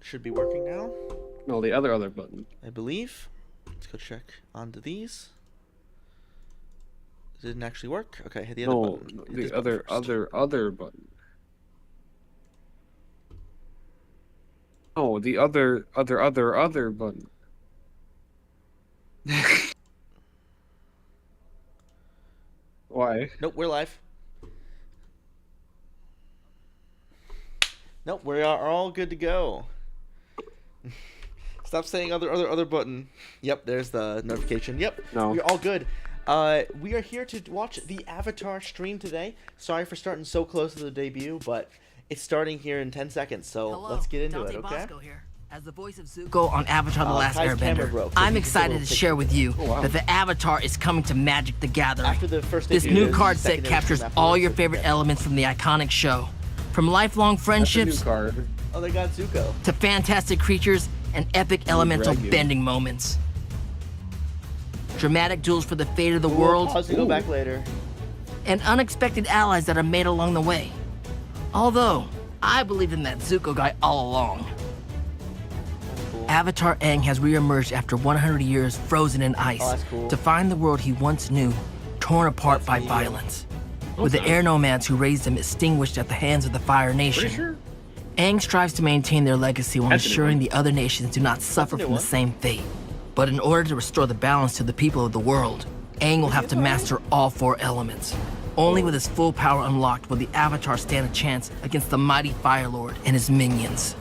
should be working now, No, the other button. I believe. Let's go check onto these. It didn't actually work. Okay, hit the other No, button. Hit the this button first. other button. Oh, the other button. Why? Nope, we're live. Nope, we are all good to go. Stop saying other button. Yep, there's the notification. Yep, No. we're all good. We are here to watch the Avatar stream today. Sorry for starting so close to the debut, but it's starting here in 10 seconds, so Hello, let's get into Dante it, okay? Bosco here. As the voice of Zuko on Avatar The Last Kai's camera Airbender, broke, so I'm you can take a excited little to share with you wow. that the Avatar is coming to Magic the Gathering. After the first This debut, new there's card a set secondary captures stream all afterwards, your so favorite yeah. elements from the iconic show. From lifelong That's a new friendships card. Oh, they got Zuko. to fantastic creatures and epic elemental dragon. bending moments. Dramatic duels for the fate of the We'll world, pause and go back later. and unexpected allies that are made along the way. Although, I believed in that Zuko guy all along. Cool. Avatar Aang has reemerged after 100 years frozen in ice Oh, that's cool. to find the world he once knew torn apart by neat. violence. With the Okay. air nomads who raised him extinguished at the hands of the Fire Nation, Pretty sure. Aang strives to maintain their legacy while That's a new ensuring one. the other nations do not suffer new from the one. same fate. But in order to restore the balance to the people of the world, Aang will have to master all four elements. Only with his full power unlocked will the Avatar stand a chance against the mighty Fire Lord and his minions.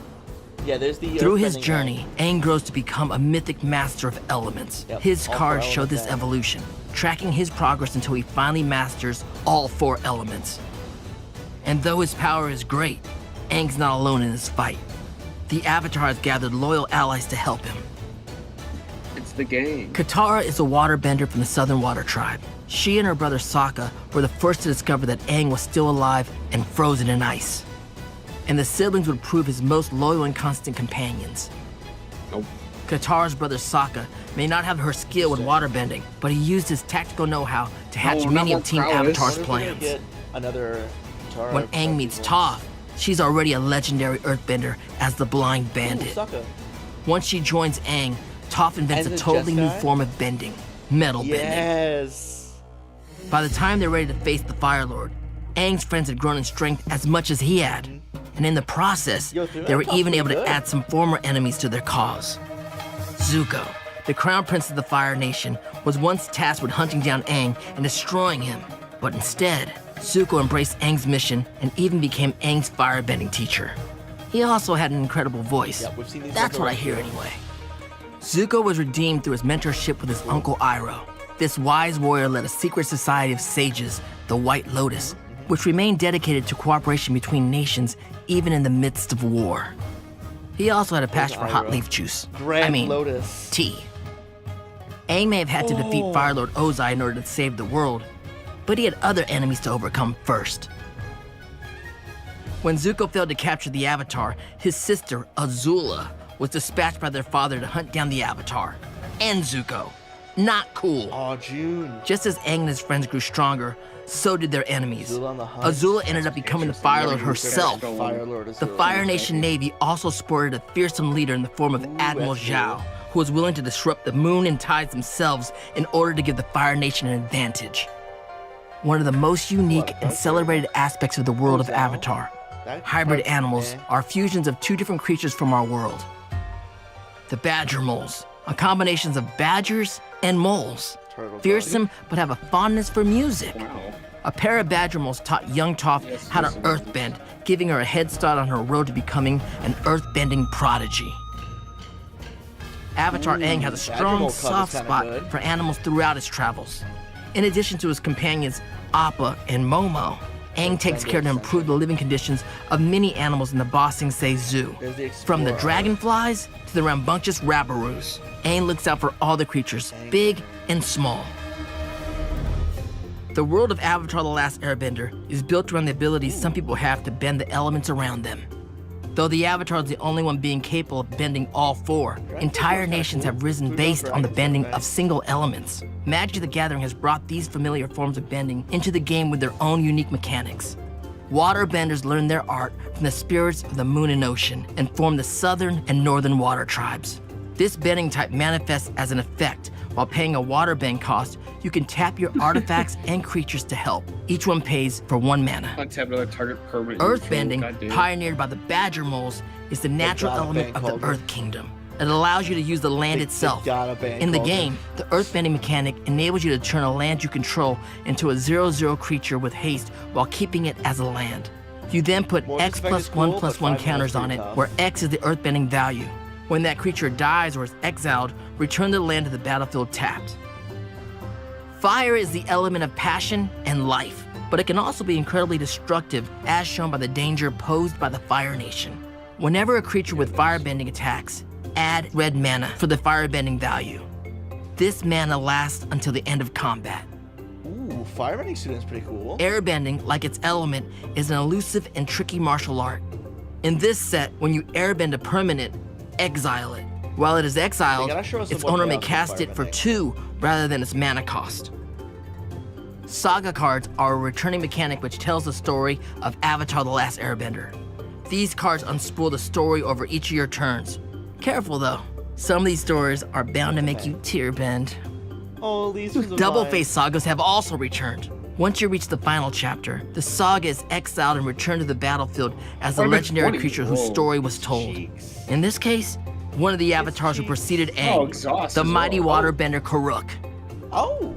Yeah, there's the Through his earthbending journey, Aang grows to become a mythic master of elements. Yep, His all four cards show elements this down. evolution, tracking his progress until he finally masters all four elements. And though his power is great, Aang's not alone in his fight. The Avatar has gathered loyal allies to help him. It's the game. Katara is a waterbender from the Southern Water Tribe. She and her brother Sokka were the first to discover that Aang was still alive and frozen in ice. And the siblings would prove his most loyal and constant companions. Nope. Katara's brother Sokka may not have her skill with waterbending, but he used his tactical know-how to hatch No, many not of Team prowess. Avatar's Wonder if we're gonna plans. get another Katara When Aang meets Toph, she's already a legendary earthbender as the Blind Bandit. Sokka. Once she joins Aang, Toph invents And a the totally new Jeskai? form of bending, metal bending. Yes. By the time they're ready to face the Fire Lord, Aang's friends had grown in strength as much as he had. And in the process, Yo, dude, they were that even Toph's able to pretty good. add some former enemies to their cause. Zuko, the crown prince of the Fire Nation, was once tasked with hunting down Aang and destroying him. But instead, Zuko embraced Aang's mission and even became Aang's firebending teacher. He also had an incredible voice. Yep, we've seen these That's what I before. hear anyway. Zuko was redeemed through his mentorship with his uncle Iroh. This wise warrior led a secret society of sages, the White Lotus, which remained dedicated to cooperation between nations even in the midst of war. He also had a passion for hot Iroh. leaf juice. Grand Lotus. Tea. Aang may have had to defeat Oh. Fire Lord Ozai in order to save the world, but he had other enemies to overcome first. When Zuko failed to capture the Avatar, his sister, Azula, was dispatched by their father to hunt down the Avatar. And Zuko. Not cool. Oh, June. Just as Aang and his friends grew stronger, so did their enemies. Azula on the hunt. Azula ended up becoming the Fire Lord herself. Fire Lord The Azula. Fire Nation Navy also sported a fearsome leader in the form of Admiral that's Zhao, cool. who was willing to disrupt the moon and tides themselves in order to give the Fire Nation an advantage. One of the most unique and celebrated aspects of the world of Zhao? Avatar, That hybrid part's animals, meh. are fusions of two different creatures from our world. The Badger Moles are combinations of badgers and moles. Turtle Fearsome, but have a fondness for music. Wow. A pair of badger moles taught young Toph how to earthbend, giving her a head start on her road to becoming an earthbending prodigy. Avatar Aang has a Badger strong, mole cub is soft kinda spot good. for animals throughout his travels. In addition to his companions Appa and Momo, Aang takes care to improve the living conditions of many animals in the Ba Sing Se Zoo. There's the From the Explorer. dragonflies to the rambunctious rabaroos, Aang looks out for all the creatures, big and small. The world of Avatar The Last Airbender is built around the abilities some people have to bend the elements around them. Though the Avatar is the only one being capable of bending all four, entire nations have risen based on the bending of single elements. Magic the Gathering has brought these familiar forms of bending into the game with their own unique mechanics. waterbenders learn their art from the spirits of the moon and ocean and form the southern and northern water tribes. This bending type manifests as an effect. While paying a waterbend cost, you can tap your artifacts and creatures to help. Each one pays for 1 mana. Untap another target permanent. Earthbending, Goddamn. pioneered by the badger moles, is the natural got a element band of the called Earth Kingdom. It allows you to use the land They itself. got a band In the called game, the earthbending mechanic enables you to turn a land you control into a 0/0 creature with haste while keeping it as a land. You then put Morph X effect plus is 1 cool, plus but 1 5 counters is on pretty it, tough. where X is the earthbending value. When that creature dies or is exiled, return the land to the battlefield tapped. Fire is the element of passion and life, but it can also be incredibly destructive, as shown by the danger posed by the Fire Nation. Whenever a creature with firebending attacks, add red mana for the firebending value. This mana lasts until the end of combat. Ooh, firebending student's pretty cool. Airbending, like its element, is an elusive and tricky martial art. In this set, when you airbend a permanent, exile it. While it is exiled, They gotta show us its some more owner may chaos cast with it for firebending. 2 rather than its mana cost. Saga cards are a returning mechanic which tells the story of Avatar: The Last Airbender. These cards unspool the story over each of your turns. Careful though, some of these stories are bound to make you tear bend. Oh, these ones are Double mine. face sagas have also returned. Once you reach the final chapter, the saga is exiled and returned to the battlefield as the What about legendary 20? creature whose Whoa. story was told. Cheeks. In this case, one of the avatars who cheeks. preceded Oh, Aang, exhaust the as mighty well. waterbender Karuk. Oh,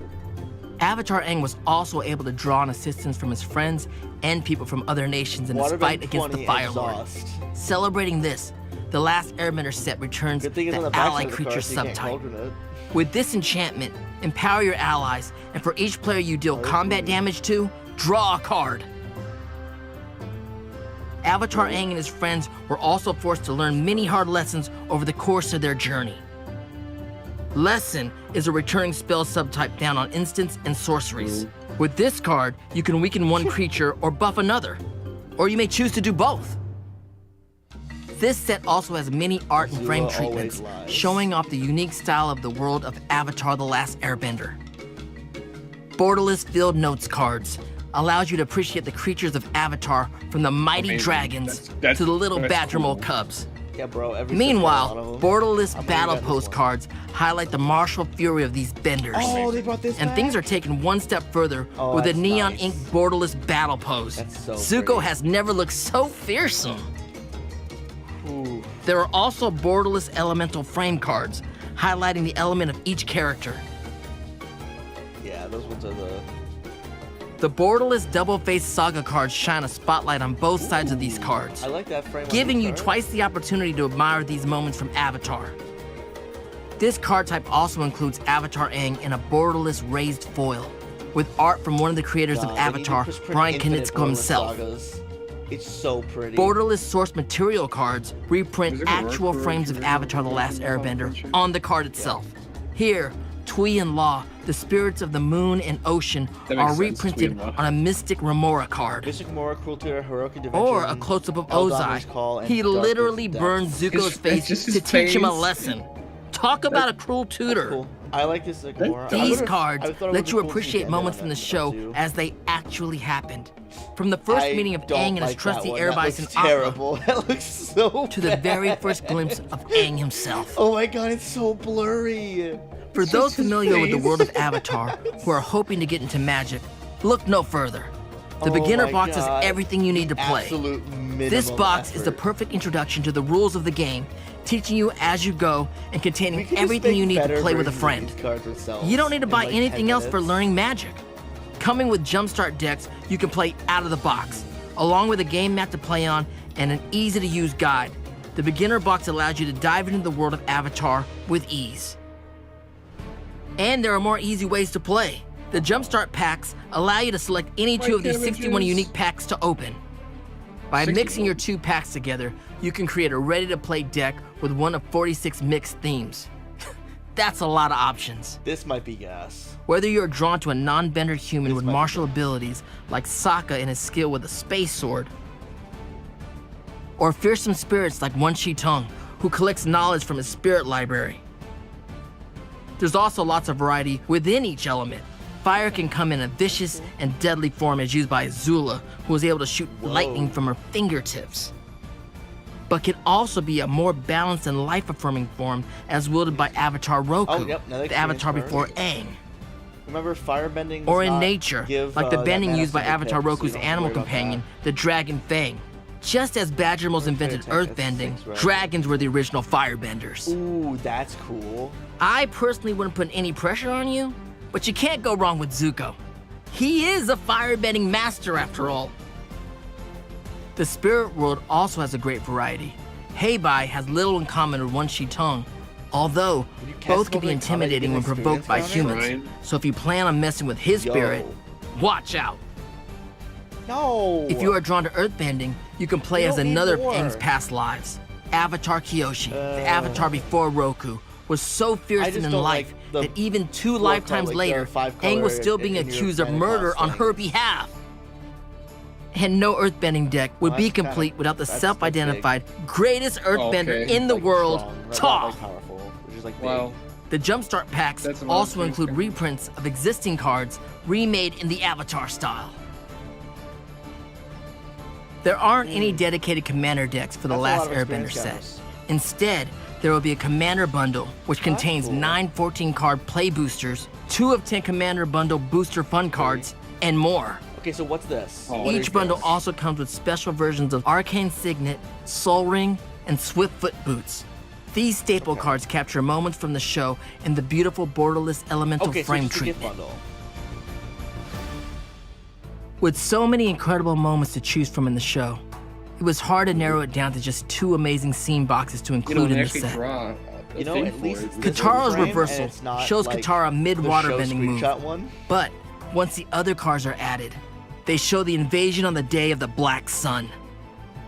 Avatar Aang was also able to draw on assistance from his friends and people from other nations in his waterbend fight against the 20 Fire Lord. exhaust. Celebrating this, the last Airbender set returns Good thing it's on the the back ally side of the creature card, so you can't subtype. cauldron it. With this enchantment, empower your allies, and for each player you deal combat damage to, draw a card. Avatar Aang and his friends were also forced to learn many hard lessons over the course of their journey. Lesson is a returning spell subtype down on instants and sorceries. With this card, you can weaken one creature or buff another, or you may choose to do both. This set also has many art and frame Zula always treatments, lies. showing off the unique style of the world of Avatar: The Last Airbender. Borderless Field Notes cards allows you to appreciate the creatures of Avatar, from the mighty Amazing. dragons That's to the little cool. Badgermole cubs. Yeah, bro. Every Meanwhile, single one of them. borderless I'm battle gonna get this post one. cards highlight the martial fury of these benders. Oh, they brought this And back? things are taken one step further Oh, with a that's neon nice. ink borderless battle pose. That's so Zuko pretty. has never looked so fearsome. Ooh. There are also borderless elemental frame cards, highlighting the element of each character. Yeah, those ones are the. The borderless double-faced saga cards shine a spotlight on both sides of these cards, I like that frame. on giving this you card. twice the opportunity to admire these moments from Avatar. This card type also includes Avatar Aang in a borderless raised foil, with art from one of the creators God, of they need to Avatar, just print Brian infinite Konietzko borderless himself. sagas. It's so pretty. Borderless source material cards Is reprint it gonna work actual for frames of original Avatar: The Last Airbender picture? on the card itself. Here, Tui and Law, the spirits of the moon and ocean, That makes are sense, reprinted Tui and Law. on a Mystic Remora card. Mystic Mora, Cruel Tear, Heroic Intervention. Or a close-up of Eldaman's Call, Ozai. and He Darkest literally Depths. burned Zuko's It's face just to his teach him a face. lesson. Talk about a cruel tutor. Cool. I like this like more. These cards let you appreciate moments from the show as they actually happened. From the first meeting of Aang and his trusty air bison That looks Appa, terrible. That looks so to the very first glimpse of Aang himself. Oh my god, it's so blurry. For It's those just his familiar with the face. world of Avatar, who are hoping to get into magic, look no further. The Oh beginner my box God. has everything you need to play. Absolute minimum This box is the effort. perfect introduction to the rules of the game, teaching you as you go and We containing could just everything make you need to better play with a versions of friend. these cards ourselves You don't need to in buy like anything 10 else for minutes. learning magic. Coming with Jumpstart decks, you can play out of the box, along with a game map to play on and an easy-to-use guide. The beginner box allows you to dive into the world of Avatar with ease. And there are more easy ways to play. The Jumpstart packs allow you to select any two of these 61 unique packs to open. By 61. mixing your two packs together, you can create a ready-to-play deck with one of 46 mixed themes. That's a lot of options. This might be gas. Whether you're drawn to a non-bender human This with might be martial abilities like Sokka and his skill with a space sword, or fearsome spirits like Wan Shi Tong, who collects knowledge from his spirit library. There's also lots of variety within each element. Fire can come in a vicious and deadly form as used by Azula, who is able to shoot lightning from her fingertips. But can also be a more balanced and life-affirming form as wielded by Avatar Roku, Oh, yep, another the Avatar experience before for Aang. Remember, firebending. Or does in not nature, give, like the that bending mana used by single Avatar pick, so you Roku's don't have to animal worry about companion, the Dragon Fang. Just as Badgermoles invented attack, that's earthbending, 6, right? dragons were the original firebenders. that. Ooh, that's cool. I personally wouldn't put any pressure on you, but you can't go wrong with Zuko. He is a firebending master after all. The spirit world also has a great variety. Heibai has little in common with One Shi Tong, although you cast both can be Pokemon intimidating when Combat, you provoked by get humans. experience So if you plan on messing with his Yo. spirit, watch out. No. If you are drawn to earthbending, you can play We as don't need another of more. Aang's past lives. Avatar Kyoshi, the avatar before Roku, was so I fearsome just in don't life like the that even 2 four lifetimes color- later, the five-color Aang was still being in your accused of mana murder cost on thing. her behalf. And no earthbending deck would Well, be that's kinda- complete without the that's self-identified greatest earthbender Okay. in the Like, world, strong, not Toph. like powerful, which is like big. Wow. The Jumpstart packs That's an also awesome include thing. reprints of existing cards remade in the Avatar style. There aren't any dedicated Commander decks for the That's a last lot of Airbender experience, set. guys. Instead, there will be a Commander bundle, which contains cool. 9 14-card play boosters, 2 of 10 Commander bundle booster fun cards, and more. Okay, so what's this? Oh, What is Each bundle this? also comes with special versions of Arcane Signet, Soul Ring, and Swiftfoot Boots. These staple cards capture moments from the show in the beautiful borderless elemental Okay, so frame it's just a gift treatment. bundle. With so many incredible moments to choose from in the show, it was hard to narrow it down to just 2 amazing scene boxes to You include know, in they the actually set. draw a You know, thing at for least it. it's this Katara's frame, reversal and it's not shows like Katara the mid-water show bending move. screenshot one. But once the other cards are added, they show the invasion on the day of the Black Sun.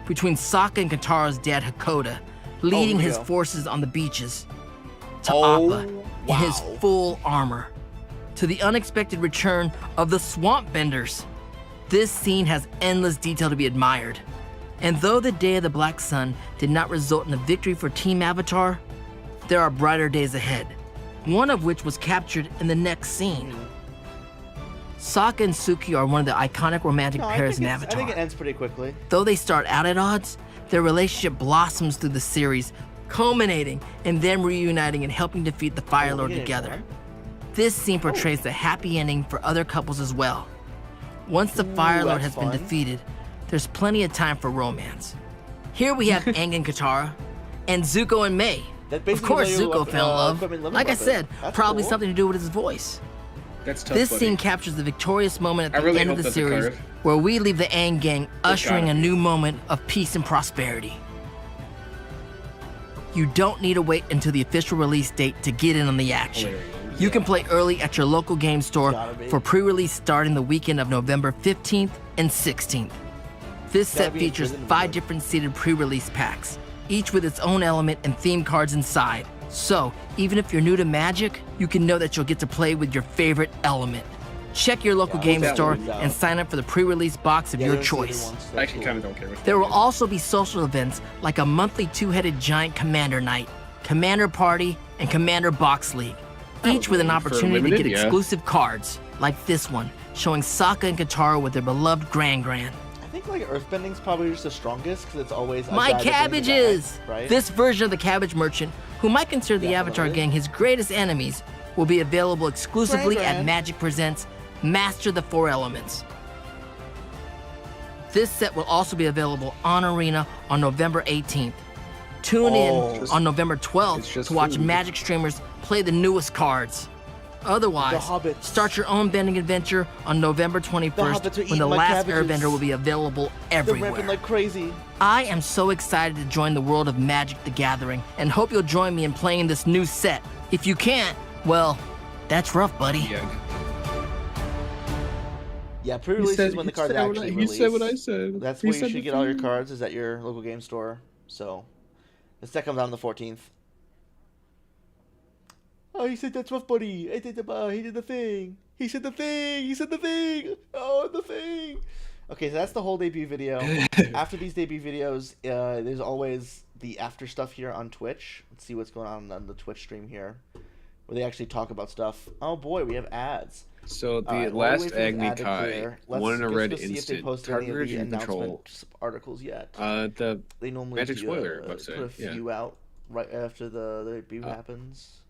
Between Sokka and Katara's dad Hakoda, leading here we his go. forces on the beaches, to Oh, Appa in his wow. full armor, to the unexpected return of the Swamp Benders. This scene has endless detail to be admired. And though the day of the Black Sun did not result in a victory for Team Avatar, there are brighter days ahead, one of which was captured in the next scene. Sokka and Suki are one of the iconic romantic No, I pairs in think Avatar. I think it ends pretty quickly. Though they start out at odds, their relationship blossoms through the series, culminating in them reuniting and helping defeat the Fire Oh, Lord we get together. more? This scene portrays the happy ending for other couples as well. Once the Fire Lord has that's been fun. defeated, there's plenty of time for romance. Here we have Aang and Katara, and Zuko and Mei. That Of basically course, is how you Zuko fell in love. equipment living Like I weapon. said, That's probably cool. something to do with his voice. That's tough, This buddy. scene captures the victorious moment I at the really end of hope the that's a series, card. where we leave the Aang gang ushering a gotta be. new moment of peace and prosperity. You don't need to wait until the official release date to get in on the action. Hilarious. You can play early at your local game store Gotta be. for pre-release starting the weekend of November 15th and 16th. This Gotta set be features included in 5 the- different seated pre-release packs, each with its own element and theme cards inside. So, even if you're new to Magic, you can know that you'll get to play with your favorite element. Check your local Yeah, game that store one's out. and sign up for the pre-release box of Yeah, your those are the choice. ones, I that's actually cool. kind of don't care. Which There one will it is. also be social events like a monthly 2-headed giant Commander Night, Commander Party, and Commander Box League, each with an For opportunity to limited, get yeah. exclusive cards, like this one, showing Sokka and Katara with their beloved Gran Gran. I think like Earthbending's probably just the strongest because it's always a My guy that brings a cabbages! guy, right? This version of the Cabbage Merchant, who might consider the Avatar Definitely. gang his greatest enemies, will be available exclusively Gran at Gran. Magic Presents Master the Four Elements. This set will also be available on Arena on November 18th. Tune Oh. in on November 12th It's just to watch food. Magic streamers play the newest cards. Otherwise, The Hobbits. start your own bending adventure on November 21st Hobbits are when the eating my last cabbages. Airbender will be available They're everywhere. ramping like crazy. I am so excited to join the world of Magic the Gathering and hope you'll join me in playing this new set. If you can't, well, that's rough, buddy. Yeah. Yeah, pre-release is when the cards actually He release. said what I said. That's He where you said should the get all your thing. cards, is at your local game store. So, the set comes out on the 14th. Oh, he said that's rough, buddy. He did the thing. He said the thing. He said the thing. Oh, the thing. Okay, so that's the whole debut video. After these debut videos, there's always the after stuff here on Twitch. Let's see what's going on the Twitch stream here, where they actually talk about stuff. Oh boy, we have ads. So the Alright, while we last wait for this Agni ad to Kai, clear, one in a let's red go see if they instant, posted any of target the region control. announcement articles yet. The They normally Magic do, Spoiler put website, a few out right after the debut happens.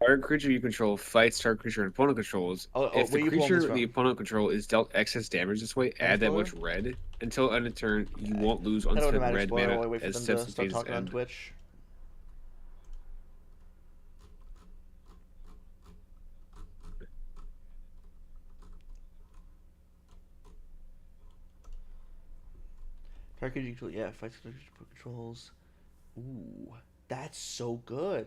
target creature you control fights target creature and opponent controls. If where the you pulling creature this from? the opponent control is dealt excess damage this way, add that much red. Until end of turn, you won't lose Head over to unspent Magic red Spoiler while mana we wait for as them steps to and start phases talking on end. Twitch. Target control, yeah, fights controls. Ooh, that's so good.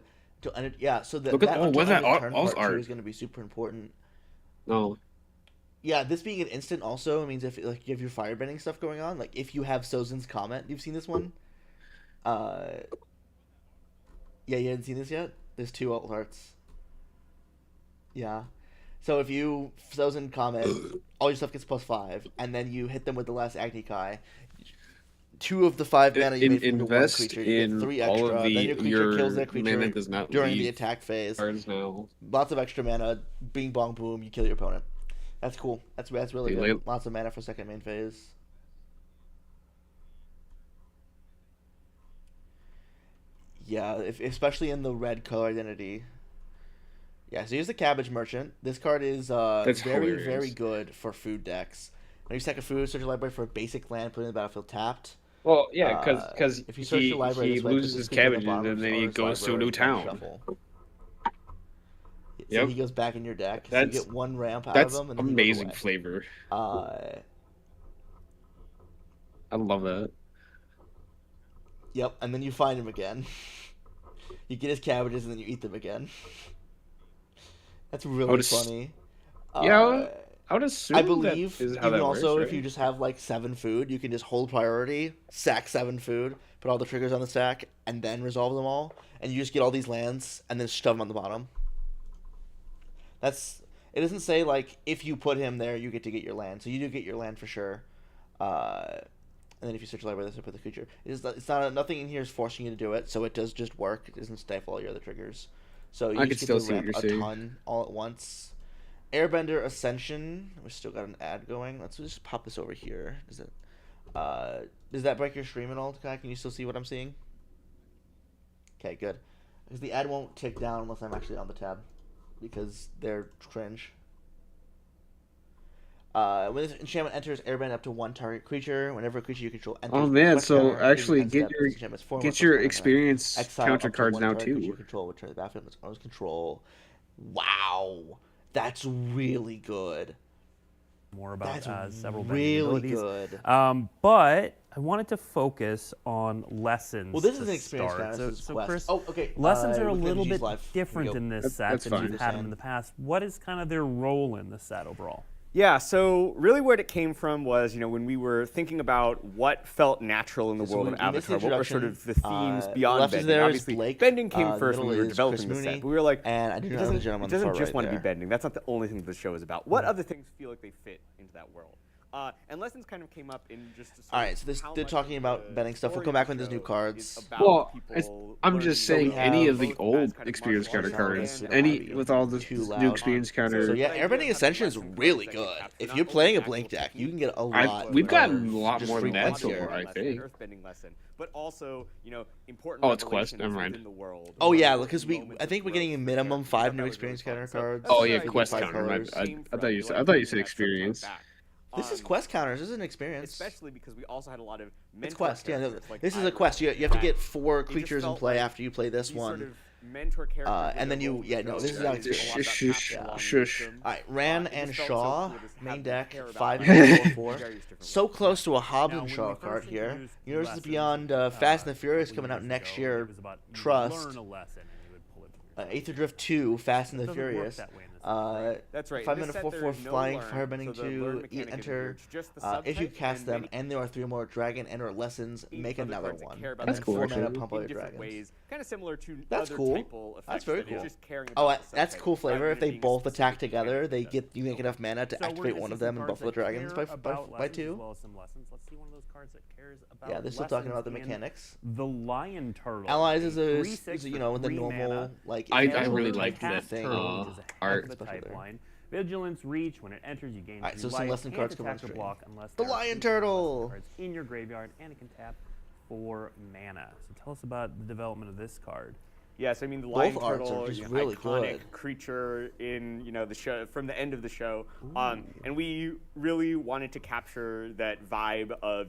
Yeah, so Look at until that end of turn Oz part 2 art. is going to be super important. No, Yeah, this being an instant also means if like you have your firebending stuff going on, like if you have Sozin's comment, you've seen this one. Yeah, you hadn't seen this yet. There's 2 alt arts. Yeah, so if you Sozin comment, all your stuff gets +5, and then you hit them with the last Agni Kai. 2 of the 5 mana you made from your one invest creature, you in get 3 all extra. of Then your creature kills that mana creature does not during the leave attack phase. cards now. Lots of extra mana. Bing bong boom. You kill your opponent. That's cool. That's really They good. lay- Lots of mana for second main phase. Yeah, especially in the red color identity. Yeah, so here's the Cabbage Merchant. This card is That's very, hilarious. very good for food decks. When you sack a food, search your library for a basic land, put it in the battlefield tapped. Well, yeah, because if you search your library he this way, put loses this his creature on the cabbages bottom of and his then he owner's goes to a library new and town. shuffle. So Yep. he goes back in your deck. So you That's- get 1 ramp out That's of him, and then he goes amazing away. flavor. Uh, I love that. Yep, and then you find him again. You get his cabbages and then you eat them again. That's really funny. Yeah, I would assume I believe that is you how can that also, works, if you right? just have like 7 food, you can just hold priority, sack 7 food, put all the triggers on the stack, and then resolve them all, and you just get all these lands and then shove them on the bottom. It doesn't say like if you put him there, you get to get your land, so you do get your land for sure. And then if you search library, that's put the creature. It's not nothing in here is forcing you to do it, so it does just work. It doesn't stifle all your other triggers. So you I just can get still to see what ramp you're a saying. ton all at once. Airbender Ascension. We still got an ad going. Let's just pop this over here. Does that break your stream at all, Kai? Can you still see what I'm seeing? Okay, good. Because the ad won't tick down unless I'm actually on the tab, because they're cringe. When this enchantment enters, airbend up to 1 target creature. Whenever a creature you control enters, Oh man, quest so counter, actually ends step, this enchantment's form get plus your 1 experience exile counter up to cards 1 now target creature you too. control, return to the battlefield with owner's control. Wow, that's really good. More about That's several really abilities. good. But I wanted to focus on lessons. Well, this is to an experience start. counter. So, This is so quest. Chris, Oh, okay. lessons are a we couldn't little use bit live. Here we different go. in this That's set than fine. you've had them in the past. What is kind of their role in this set overall? Yeah, so really where it came from was, when we were thinking about what felt natural in the So world we of missed the Avatar, what were sort of the introduction. themes beyond Left is bending. there is Obviously, Blake. bending came The first when middle we were is developing Chris the Mooney, set. But we were like, and I do it not have the doesn't, gentleman it on the doesn't far just right want to be there. bending. That's not the only thing that the show is about. What other things feel like they fit into that world? And lessons kind of came up in just a sort All right, of so this how they're much talking of about the bending stuff. We'll story come of back the with these new show cards. is about Well, people I'm learning just so saying we any have of the both old as kind of experience martial counter artists cards, and any be with all the too new loud. experience counter. So yeah, the idea Airbending of Ascension is lesson really cards that good. you capture If not you're only playing a the Blink actual deck, you technique, can get a I- lot. we've of gotten a lot just more free than that points so here. far, I think. Earthbending lesson, but also, important Oh, it's Quest, revelations never mind. within the world. Oh yeah, Important because moments I of think we're getting a growth for minimum characters. 5 That new was experience really counter fun. So cards. that's Oh where yeah, I think quest five counter. colors. I came thought from. you We said like I thought you bringing said that subject experience. back. This is quest counters. This is an experience. Especially because we also had a lot of It's mentor quest. Yeah, no, characters like this is a Iris quest. You have to that get 4 it just creatures in felt play like after you play this these sort one. of mentor characters and then you- yeah, no, this is how it's Shush, shush. Alright, Ran and Shaw, main deck, 5 that. 4 So close to a Hobbs Now, and when Shaw we first card here. introduced Universes lessons, Beyond Fast and the Furious a coming couple out next years year. ago, it was about you Trust. learn a lesson and you would pull it from yourself. Aether Drift 2, Fast and the Doesn't work Furious. that way in this set. That's right. 5 In this mana set, 4 there 4 is no flying, learn, firebending so the learn 2, mechanic is enter. weird. It's just the If you subtype, cast and them maybe and there are 3 more dragon and or lessons, 8 make other another cards that one. care And about then That's the cool, 4 mana actually. pump all in your different dragons. ways, kind of similar to That's other cool. typal effects. That's very that is cool. just caring Oh, about the that's subtype cool flavor. rather If than they being both specific attack to together, they character. you make enough mana to So we're activate gonna one see of some them and cards buff the that dragons care by about lessons 2. As well as some lessons. Let's see one of those cards that cares about Yeah, they're still talking about the lessons in mechanics. The Lion Turtle. Allies is a 3/6 the for normal 3 mana. like. I if you really ever liked like that thing. Turtle, which is a heck art. of a Especially type there. line. Vigilance, Reach. When it enters, you gain Alright, 3 so some life. lesson Can't cards come on attack or screen. block unless The there are Lion 2 Turtle! lesson cards in your graveyard, and it can tap 4 mana. So tell us about the development of this card. Yes, I mean the Lion arts are Turtle, just you know, really iconic good. creature in the show from the end of the show, and we really wanted to capture that vibe of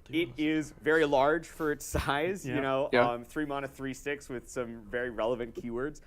it is very large for its size, Yeah. 3 mana 3/6 with some very relevant keywords,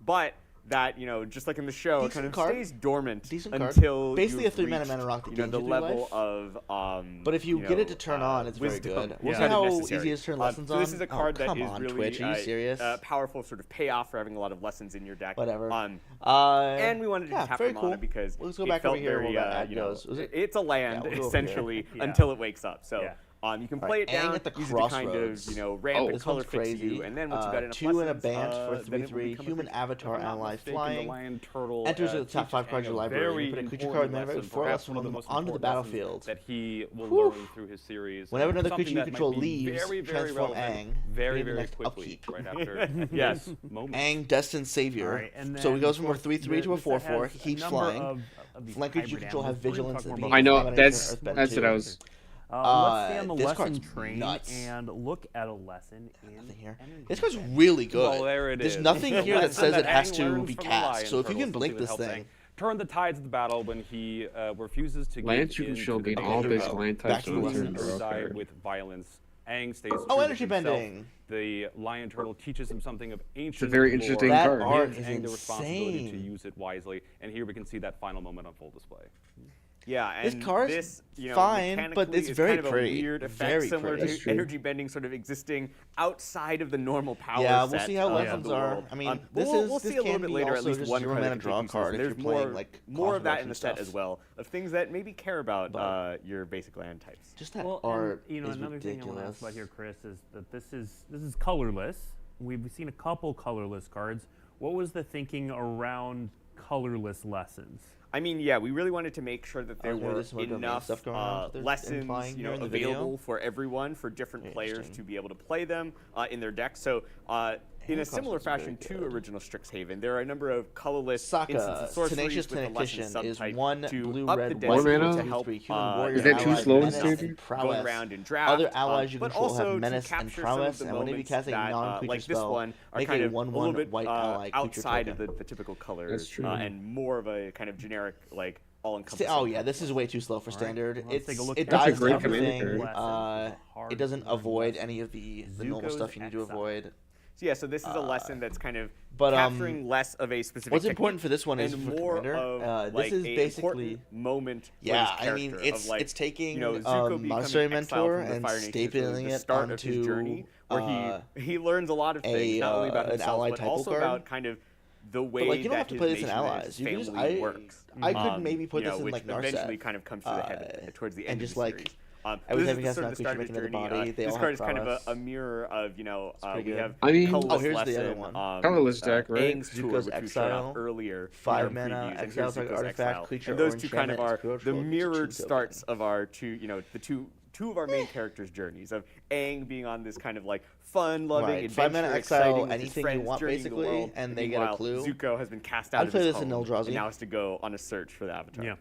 but that just like in the show, it Decent kind of card. stays dormant Decent card. until Basically a you've 3 mana reached, mana rock that gains the you 3 level life. of But if you get it to turn on, it's very wisdom good. We'll is see how necessary. easy it is to turn lessons so this on. is a card Oh, that come is on, really Twitch, are you serious? Powerful sort of payoff for having a lot of lessons in your deck. Whatever. And we wanted to yeah, tap very for cool. mana because Let's go it back felt over here very, while that ad goes. Was it? it's a land Yeah, we'll go over here. essentially Yeah. until it wakes up. So Yeah. you can All play right, it down, Aang at the use it to kind of crossroads. ramp and This color one's fix crazy. you, and then once you got enough 2 and a lessons, band for then it will 3/3. become a Human creature. avatar If I'm not ally mistaken, flying. the Lion Turtle Enters the top teaches 5 cards of your Aang a library. very You put a creature important card in there lesson, with 4 perhaps less one of the from most onto the important lessons battlefield. that he will Whew. learn through his series. Whenever another Something creature you that might control be leaves, very, very transform relevant Aang. very, Gain the very next quickly upkeep. right after Yes. this moment. Aang, Destined Savior. All right, and So he then, goes of from a course, 3/3 to a this set 4/4. has He a keeps number flying. of these Flank creatures you hybrid control have animals. We're gonna vigilance talk and more being I know dominated that's Earthbend what I 2. was. Let's stay on the this lesson card's train nuts. and look at a lesson in Nothing here. energy This card's bending. really good. Well, there it There's is. nothing The here that lesson says it has Aang to learns be from the cast. Lion So if you Turtle. can blink Let's see this what thing, turn the tides of the battle when he refuses to Land give you can in show to the gain Okay, all here we base go. land Back types to on the the turn lessons. draw die card. with violence. Aang stays true Oh, to energy himself. bending. The Lion Turtle teaches him something of ancient very lore. interesting That card. art Gives is Aang the responsibility to insane. use it wisely, and here we can see that final moment on full display. Yeah, and This card's this, fine, but mechanically it's is very kind of pretty. a weird effect, Very similar pretty. That's to true. energy bending sort of existing outside of the normal power Yeah, we'll set see how of lessons the are. world. I mean, But this we'll is this see a little can bit be later at also least just one 0 card mana that draw can take card if There's you're playing more, like more of that Cosmos in the and set stuff. as well, of things that maybe care about But- your basic land types. Just that Well, art and, is another thing I want to ridiculous. ask about here, Chris, is that this is colorless. We've seen a couple colorless cards. What was the thinking around colorless lessons? I mean, yeah, we really wanted to make sure that there Okay, were this is what domain enough stuff going on that they're lessons, implying here in the available video. for everyone, for different players Interesting. to be able to play them in their decks. So, in a Hand similar crossbows are fashion very to good. original Strixhaven, there are a number of colorless Sokka, instants of sorceries Tenacious with the lesson Tactician is subtype 1 to blue, up red, the white, One density mana? to help human warrior Is that too allies, slow in menace standard? and going prowess. around and draft. Other allies you but control also have menace to capture and some prowess, of the and whenever you moments cast a that, non-creature like spell, this one, are make kind a of 1/1 a little bit white ally creature outside token. of the typical colors, That's true. and more of a kind of generic, like all-encompassing. Oh yeah, this is way too slow for All right, standard. well, let's take a look It at That's a does great everything. commander It doesn't avoid any of the normal Zuko's stuff you need to Exile. avoid. So yeah, so this is a lesson that's kind of but, capturing less of a specific. What's technique important for this one is and for more commander. of This is a basically important moment. for yeah. his I mean, character it's of, like, it's taking Zuko becoming Monastery exiled Mentor from the and Fire Nation is really stapling the it start of his onto journey, where he learns a lot of things, not only about an himself ally but typo also card. about kind of the way But like you don't that have to his play this in nation and allies. his You can just family works. I could maybe put this in which like eventually Narset. kind of comes to the head towards the end and of just the like series. every This time is he has sort an of the start of creature his making another journey. body, they This all card have is kind of prowess. a mirror of pretty we good. have I mean- colorless Oh, here's the lesson, other one. Colorless deck, right? Aang's Tour, Zuko's which we showed off Exile, earlier. 5 in mana, previews, and exile here's target Zuko's artifact, Exile. creature, And those or two kind of enchantment, are it's crucial, the it's a mirrored 2 token. starts of our two of our main characters' journeys, of Aang being on this kind of like fun-loving, Right, 5 mana adventure, exile, exciting with his anything you friends want, journeying the basically, world, and they get a meanwhile, clue. Zuko has been cast out I'd of play his this in home Eldrazi. and now has to go on a search for the Avatar. Yeah.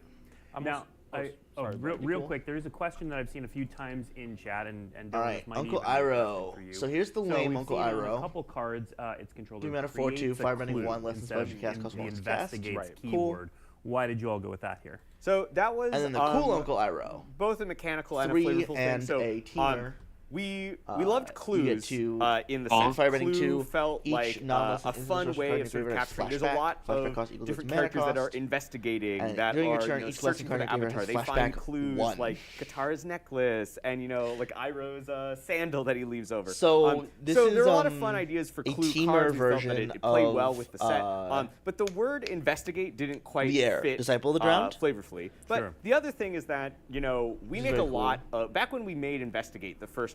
I'm Now, sorry, real Nicole? quick, there is a question that I've seen a few times in chat, and All Dylan, right, this might Uncle even be a question Iroh. for you. So here's the So lame we've Uncle seen on Iroh. a couple cards, its controller 3 mana, creates 4/2, a 5 running, clue 1 less than instead spell of you cast, the cost 1 to cast. investigates Right. keyword. Why did you all go with that here? So that was And then the cool Uncle Iroh. both a mechanical and a 3 flavorful and thing. So a teamer. we loved you clues get to in the Bonk. set. Fire Bending Clue 2, felt each like non-less a than fun instance way card of sort of in favor is capturing. There's a flashback. lot Flashback of cost equals different its mana characters that are cost. investigating And that during your are turn, each searching for lesson the card in favor Avatar. has They find flashback clues 1. like Katara's necklace and like Iroh's sandal that he leaves over. So this so is, there are a lot of fun ideas for a clue teamer cards. We felt that version it played well of, with the set. But the word investigate didn't quite Lier, fit Disciple of the Drowned? flavorfully. But Sure. the other thing is that we is make a very cool. lot of back when we made investigate the first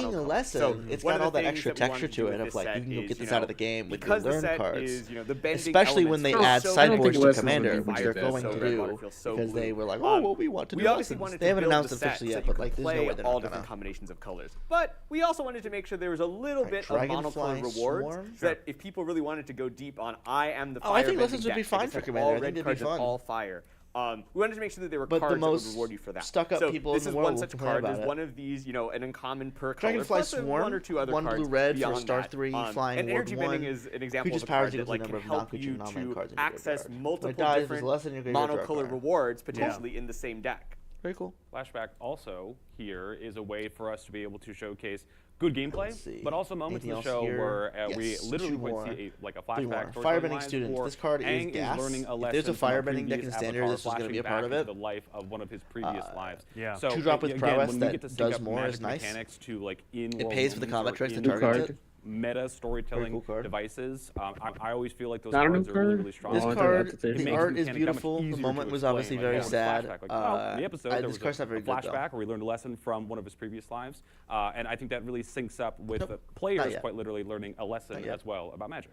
being a monochrome. lesson, So it's one got of all the that things extra that we wanted texture to do to with it of this like set you can go is, get this you out know, of the game with your because the learn set cards. is, you know, the bending Especially when they elements add are so sideboards think to lessons would Commander, be which the they're best. going So to Redwater do feels so because they blue. were like, oh, well, we want to do We obviously lessons. wanted They to haven't build announced the set officially so yet, you but could like there's play no way they're all not different gonna. combinations of colors. But we also wanted to make sure there was a little bit of Dragonfly monochrome rewards Swarm? so that if people really wanted to go deep on I am the Oh, I think firebending lessons would be deck, fine they just for have Commander. all I think red they'd be cards and fun. all fire. we wanted to make sure that there were But the cards that would most reward you for that. stuck-up so people this in is the one world will such complain card. about There's it. one of these, an uncommon per color. Dragonfly plus Swarm, one or two other one cards blue red for a beyond star that. 3, flying and energy ward bending 1. is an example Creature's of a power card is that equal to like the can number of help non-creature you non-land to cards in your access graveyard. multiple When it dies, different there's less in your graveyard, draw a monocolor card. rewards potentially in the same deck. Very cool. Flashback also here is a way for us to be able to showcase good gameplay, Let's see. but also moments in the Anything show else here? where we Yes, literally two would more. see a Three flashback. more. storytelling Firebending lines, students. or This card is Aang gas. learning a If lesson there's a from a firebending deck in previous standard, avatar, this is gonna be a flashing part of back it. into the life of one of his previous lives. Yeah. So Two-drop with again, prowess when we that get to sync does up more is magic nice. mechanics to like in It pays for the combat tricks that New targets card. it. meta storytelling cool card. devices. I always feel like those Not a new cards are really, card? really strong. This Oh, I thought card, that's it. It the makes art the is mechanic that much beautiful. The easier to moment was explain, obviously like, very yeah, with sad. flashback, like, oh, in the episode there this was card's not a very good, though. flashback where we learned a lesson from one of his previous lives, and I think that really syncs up with Nope, the not players yet. quite literally learning a lesson Not yet. as well about magic.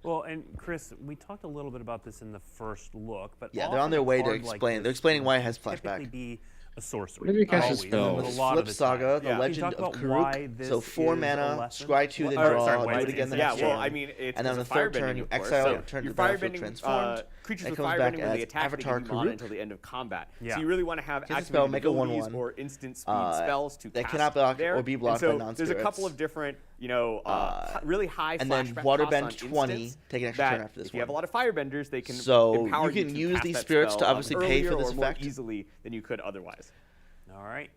Well, and Chris, we talked a little bit about this in the first look, but Yeah, they're on often their a way to card like explain. They're this explaining why it will has typically flashback. be a sorcery. Maybe it casts a always, spell. a The lot Flip of the Saga, time. the Yeah. Legend Can you of talk about why Karuk. this So 4 is a mana, lesson? scry 2, then Or, draw, sorry, do why it is again the it- Yeah, next well, turn. I mean, it's And then on it's the a third firebending, turn, you of course. exile So it, turn your to the battlefield firebending transformed, creatures and with it comes back firebending when as they attack, Avatar they can do mana Karuk. until the end of combat. Yeah. So you really want to have Here's a spell, activated make a abilities 1/1. or instant speed spells to that cast cannot block there. or be And blocked so by there's a couple of non-spirits. different, really high and then flashback waterbend costs on 20, instants take an extra that turn after this if you have a one. lot of firebenders, they can So empower you can to use cast these that spirits to spell, obviously pay for earlier this or more effect. easily than you could otherwise. All right.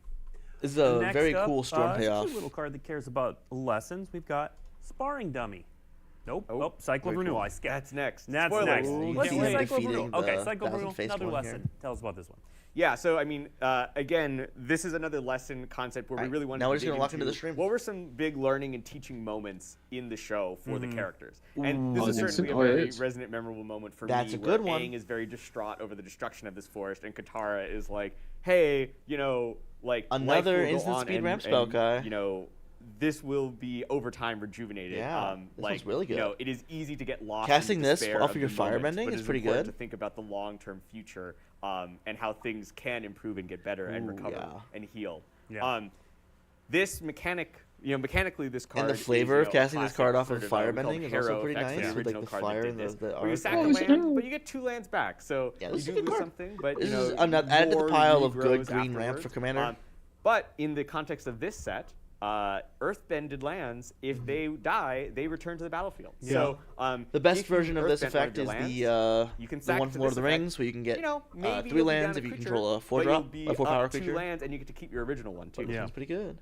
This is a Next very up, cool storm it's a payoff. cute little card that cares about lessons. We've got Sparring Dummy. Nope. Oh, Cycle of very Renewal. cool. I skipped. That's next. That's Spoilers. next. You can Let's see do him Cycle of defeating Renewal. Okay, the Cycle of Renewal. thousand-faced Another one here. lesson. Tell us about this one. Yeah, so I mean, again, this is another lesson concept where we Alright, really wanted now to we're just dig gonna lock into the into stream. what were some big learning and teaching moments in the show for the characters. And Ooh. this is Oh, certainly a oh, it very is. resonant, memorable moment for That's me. a good where one. Aang is very distraught over the destruction of this forest, and Katara is like, "Hey, like Another life will go instant on speed and- ramp spell and, guy. This will be over time rejuvenated. Yeah, this one's really good. It is easy to get lost. Casting in the this despair off of of your the moment, firebending but is it pretty important good. To think about the long-term future and how things can improve and get better and Ooh, recover yeah. and heal. Yeah. This mechanic, mechanically, this card And the flavor is, of casting a this card off classic of sort of, firebending is called also Harrow pretty effects, nice, the with, like, original the card fire that and did this, the where you art. sack Oh, a this is land, good. but you get 2 lands back. So Yeah, you this is a do good lose card. something, but This you is know, added to the more pile of good regrows green ramp afterwards. for Commander. But in the context of this set, earthbended lands, if they die, they return to the battlefield. So The best if you version of this earthbend one effect your is lands, the you can the sack one to from Lord of this the effect. Rings, where you can get maybe 3 you'll be down lands if you creature, control a but 4 you'll drop, be a 4 power up 2 creature. lands, and you get to keep your original one too. This Yeah. one's pretty good.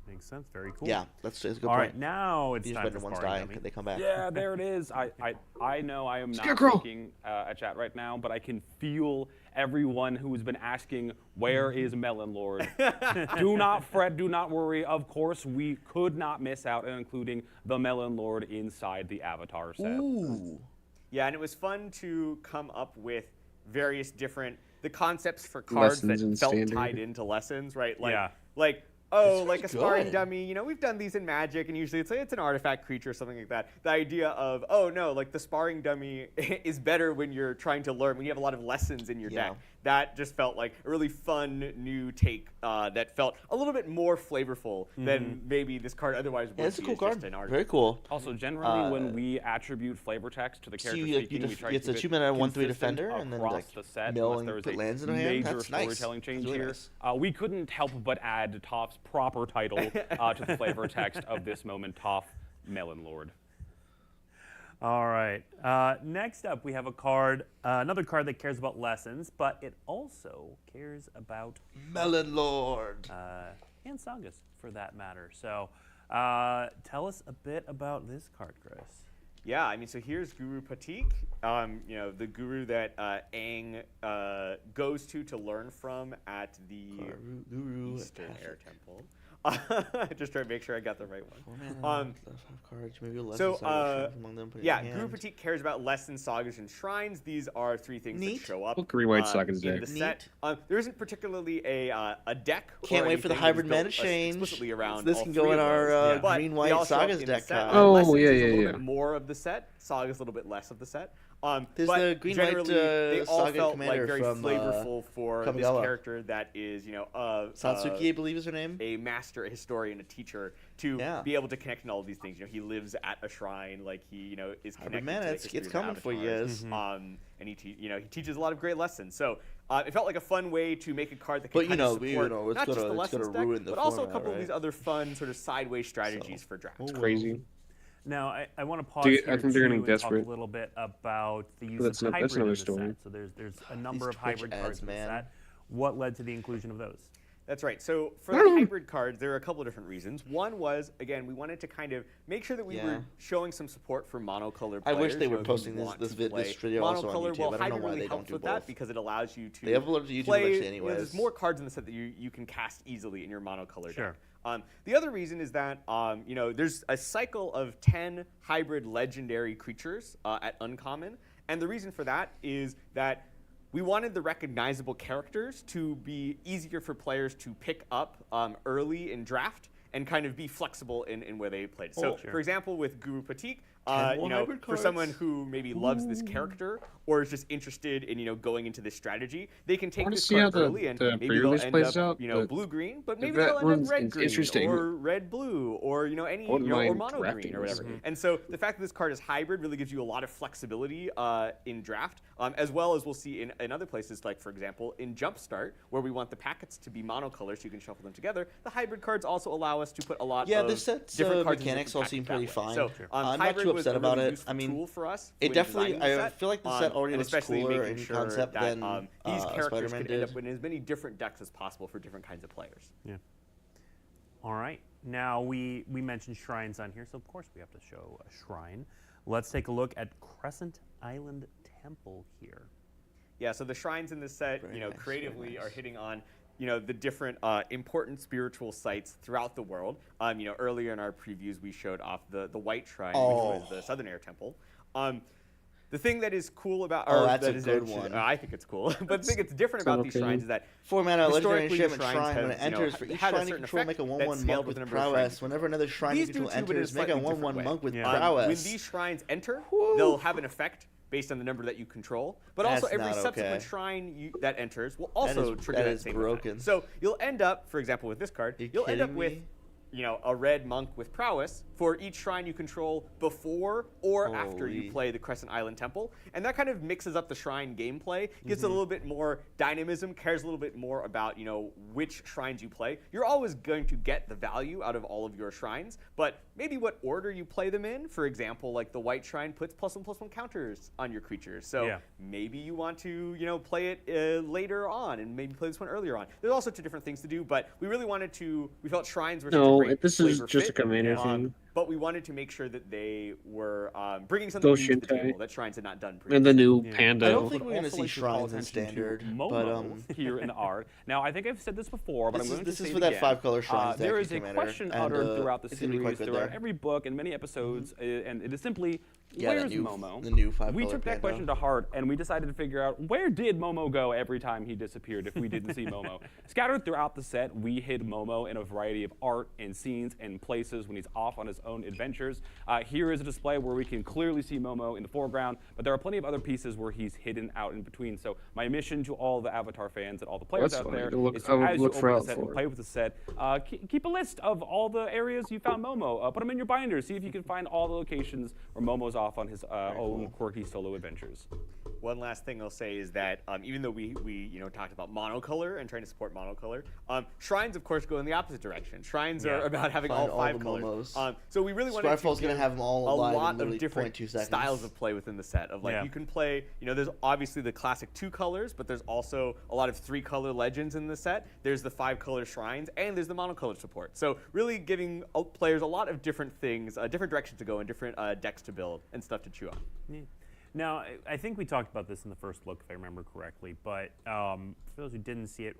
Makes sense. Very cool. Yeah, that's a good All point. right, now it's These time for better ones Sparring die, Dummy. they come back. Yeah, there it is. I know I am not Scarecrow. looking at chat right now, but I can feel everyone who's been asking, where is Melon Lord? Do not fret, do not worry. Of course, we could not miss out on including the Melon Lord inside the Avatar set. Ooh. Yeah, and it was fun to come up with various different the concepts for cards Lessons that in felt Standard. tied into lessons, right? Like, Yeah. like pretty a sparring good. dummy. We've done these in Magic, and usually it's an artifact creature or something like that. The idea of the sparring dummy is better when you're trying to learn, when you have a lot of lessons in your Yeah. deck. That just felt like a really fun new take that felt a little bit more flavorful than maybe this card otherwise would Yeah, it's a be cool as card. just an artifact. Very cool. Also, generally, when we attribute flavor text to the So character you, like, speaking, we try to it's a keep 2 it mana 1/3 consistent defender, and then across like the set, mill unless and there is put a lands in their hand. major That's nice. storytelling That's change really here. nice. We couldn't help but add Toph's proper title to the flavor text of this moment, Toph Melon Lord. All right. Next up, we have a card, another card that cares about lessons, but it also cares about Melon Lord. and sagas, for that matter. So, tell us a bit about this card, Chris. Yeah, I mean, so here's Guru Patik, the guru that Aang goes to learn from at the Guru. Eastern Air Temple. Just trying to make sure I got the right one. Cards, maybe a So, lesson saga shrines among them, put it in yeah, your Guru hand. Patik cares about lessons, sagas, and shrines. These are 3 things Neat. that show up What green white sagas in deck? the set. There isn't particularly a deck. or Can't wait for the anything that is hybrid built mana change. explicitly around So this all can 3 go in of our those. But green they white all show up sagas in the deck set. pile. Oh, Lessons yeah, is yeah, a little yeah. bit more of the set. Saga's a little bit less of the set. There's But the green white, generally, they all Saga felt commander like very from, flavorful for this Kamigawa. character that is, Satsuki, I believe is her name. a master, a historian, a teacher to Yeah. be able to connect in all of these things. You know, he lives at a shrine, like he, you know, is Hybrid connected man, to the it's history of the coming for you avatars. guys. And you know, he teaches a lot of great lessons. So it felt like a fun way to make a card that But, could you kind know, of you support know, it's not just gonna- the it's lessons gonna deck, ruin the but also a format, couple of right? these other fun sort of sideways strategies for draft. It's crazy. Now, I want to pause Dude, here I think they're too getting and talk desperate. a little bit about the use That's of not- hybrid that's another in the story. set. So there's a number These of Twitch hybrid ads, cards in the man. set. What led to the inclusion of those? That's right. So for the hybrid cards, there are a couple of different reasons. One was, again, we wanted to kind of make sure that we Yeah. were showing some support for monocolor I players. wish they you were know, who posting this- want this to vid- this play video also on monocolor. YouTube. Well, I don't know hybrid why really they don't helps do with that both. because it allows you to They upload to YouTube play, eventually you know, anyways. there's more cards in the set that you can cast easily in your monocolor Sure. deck. The other reason is that you know, there's a cycle of 10 hybrid legendary creatures at uncommon, and the reason for that is that we wanted the recognizable characters to be easier for players to pick up early in draft and kind of be flexible in where they played. So, Oh. for example, with Guru Patik, 10 you more know, hybrid for someone cards. who maybe loves this character or is just interested in, you know, going into this strategy, they can take wanna this see how card the- early and the maybe they'll pre-release end plays up, out, you know, but blue-green, but maybe that they'll end one's up red-green interesting. or red-blue or, you know, any, Wouldn't you know, or mind mono-green drafting or whatever. this. And so the fact that this card is hybrid really gives you a lot of flexibility in draft, as well as we'll see in other places, like, for example, in Jumpstart, where we want the packets to be monocolor so you can shuffle them together. The hybrid cards also allow us to put a lot Yeah, of this set's different cards in mechanics different all seem packets pretty that way. fine. So, Sure. I'm not hybrid too was upset a about really it. useful I mean, tool for us it when definitely- designing the I set, feel like the set already and looks especially cooler making in sure concept that, than, these characters Spider-Man could end did. up in as many different decks as possible for different kinds of players. Yeah. All right. Now we mentioned shrines on here, so of course we have to show a shrine. Let's take a look at Crescent Island Temple here. Yeah, so the shrines in this set, Very you know, nice, very creatively are nice. hitting on, you know, the different important spiritual sites throughout the world. You know, earlier in our previews, we showed off the White Shrine, Oh. which was the Southern Air Temple. The thing that is cool about, Oh, or that's that a is good actually- one. I think it's cool, but the thing that's different about these okay. shrines is that 4 mana legendary historically the enchantment shrines shrine. When it have, you know, enters, for each had a shrine you certain control, make effect a that 1/1 scaled monk with with the number of shrines. prowess. Whenever another shrine you These do control too, but in a enters, make a slightly 1/1 different way. monk with Yeah. prowess. When these shrines enter, Woo. they'll have an effect based on the number that you control. But also That's every not subsequent okay. shrine that enters will That also is- trigger that that is same broken. effect. So you'll end up, for example, with this card, You you'll end up kidding with, me? you know, a red monk with prowess for each shrine you control before or after Holy. you play the Crescent Island Temple. And that kind of mixes up the shrine gameplay, gives it a little bit more dynamism, cares a little bit more about, you know, which shrines you play. You're always going to get the value out of all of your shrines, but maybe what order you play them in. For example, like the White Shrine puts +1/+1 counters on your creatures. So Yeah. maybe you want to, you know, play it later on and maybe play this one earlier on. There's all sorts of different things to do, but we really wanted to, we felt shrines were such a No, great this is flavor just a fit, commander thing. but we wanted to make sure that they were bringing something Go new to the Shinkai. table that shrines had not done previously. And the new Yeah. Panda. I don't think Would we're gonna also see like to call shrines in attention to standard, Momo but here in the art. Now, I think I've said this before, but This I'm is- going this to is say for it that again. 5-color shrines There deck, is a Commander, question and, uttered throughout the it's gonna be quite series, good throughout there. every book and many episodes, and it is simply, Yeah, where's the new- Momo? the new We 5-color took that Panda. question to heart, and we decided to figure out where did Momo go every time he disappeared if we didn't see Momo. Scattered throughout the set, we hid Momo in a variety of art and scenes and places when he's off on his own adventures. Here is a display where we can clearly see Momo in the foreground, but there are plenty of other pieces where he's hidden out in between. So my mission to all the Avatar fans and all the players That's out funny. there Look- is I would to, as you look for open the out set for and it. play with the set, keep a list of all the areas you found Momo. Put them in your binder. See if you can find all the locations where Momo's off on his own quirky solo adventures. One last thing I'll say is that even though we you know talked about monocolor and trying to support monocolor, shrines of course go in the opposite direction. Shrines are Yeah. about having Find all all 5 the colors. Momos. So we really wanted Scryfall's to gonna give have them all a alive in lot of literally different 0.2 seconds. styles of play within the set. Of like Yeah. you can play, you know, there's obviously the classic 2 colors, but there's also a lot of 3-color legends in the set. There's the 5-color shrines, and there's the monocolor support. So really giving players a lot of different things, different directions to go, and different decks to build and stuff to chew on. Now, I think we talked about this in the first look, if I remember correctly, but for those who didn't see it,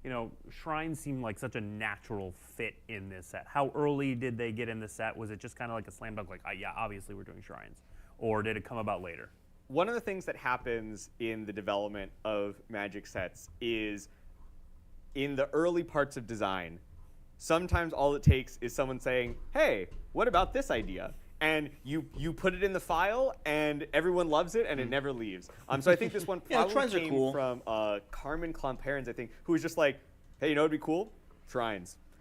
you know, shrines seem like such a natural fit in this set. How early did they get in the set? Was it just kind of like a slam dunk, like, yeah, obviously we're doing shrines? Or did it come about later? One of the things that happens in the development of Magic sets is in the early parts of design, sometimes all it takes is someone saying, hey, what about this idea? And you put it in the file, and everyone loves it, and it never leaves. So I think this one Yeah, probably shrines are came cool. from Carmen Clomperens, I think, who was just like, hey, you know what would be cool? Shrines.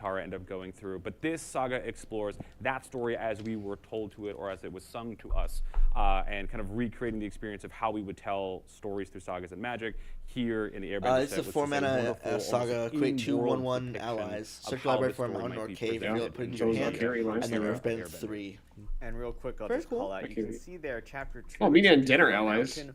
Katara ended up going through. But this saga explores that story as we were told to it, or as it was sung to us, and kind of recreating the experience of how we would tell stories through sagas and magic here in the Airbender It's set, a which is 4-mana wonderful, saga. almost Create 2 in-world 1/1 depiction allies. of Search how library the for a story mountain might or be cave. presented. Reveal it, put it in your Chose hand, Carrie last and then year. Earthbend Airbender. 3. And real quick, I'll Very just cool. call out. You can Okay. see there, chapter 2. Oh, Media and is Dinner a allies. mountain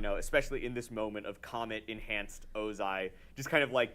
you know, especially in this moment of Comet enhanced Ozai, just kind of like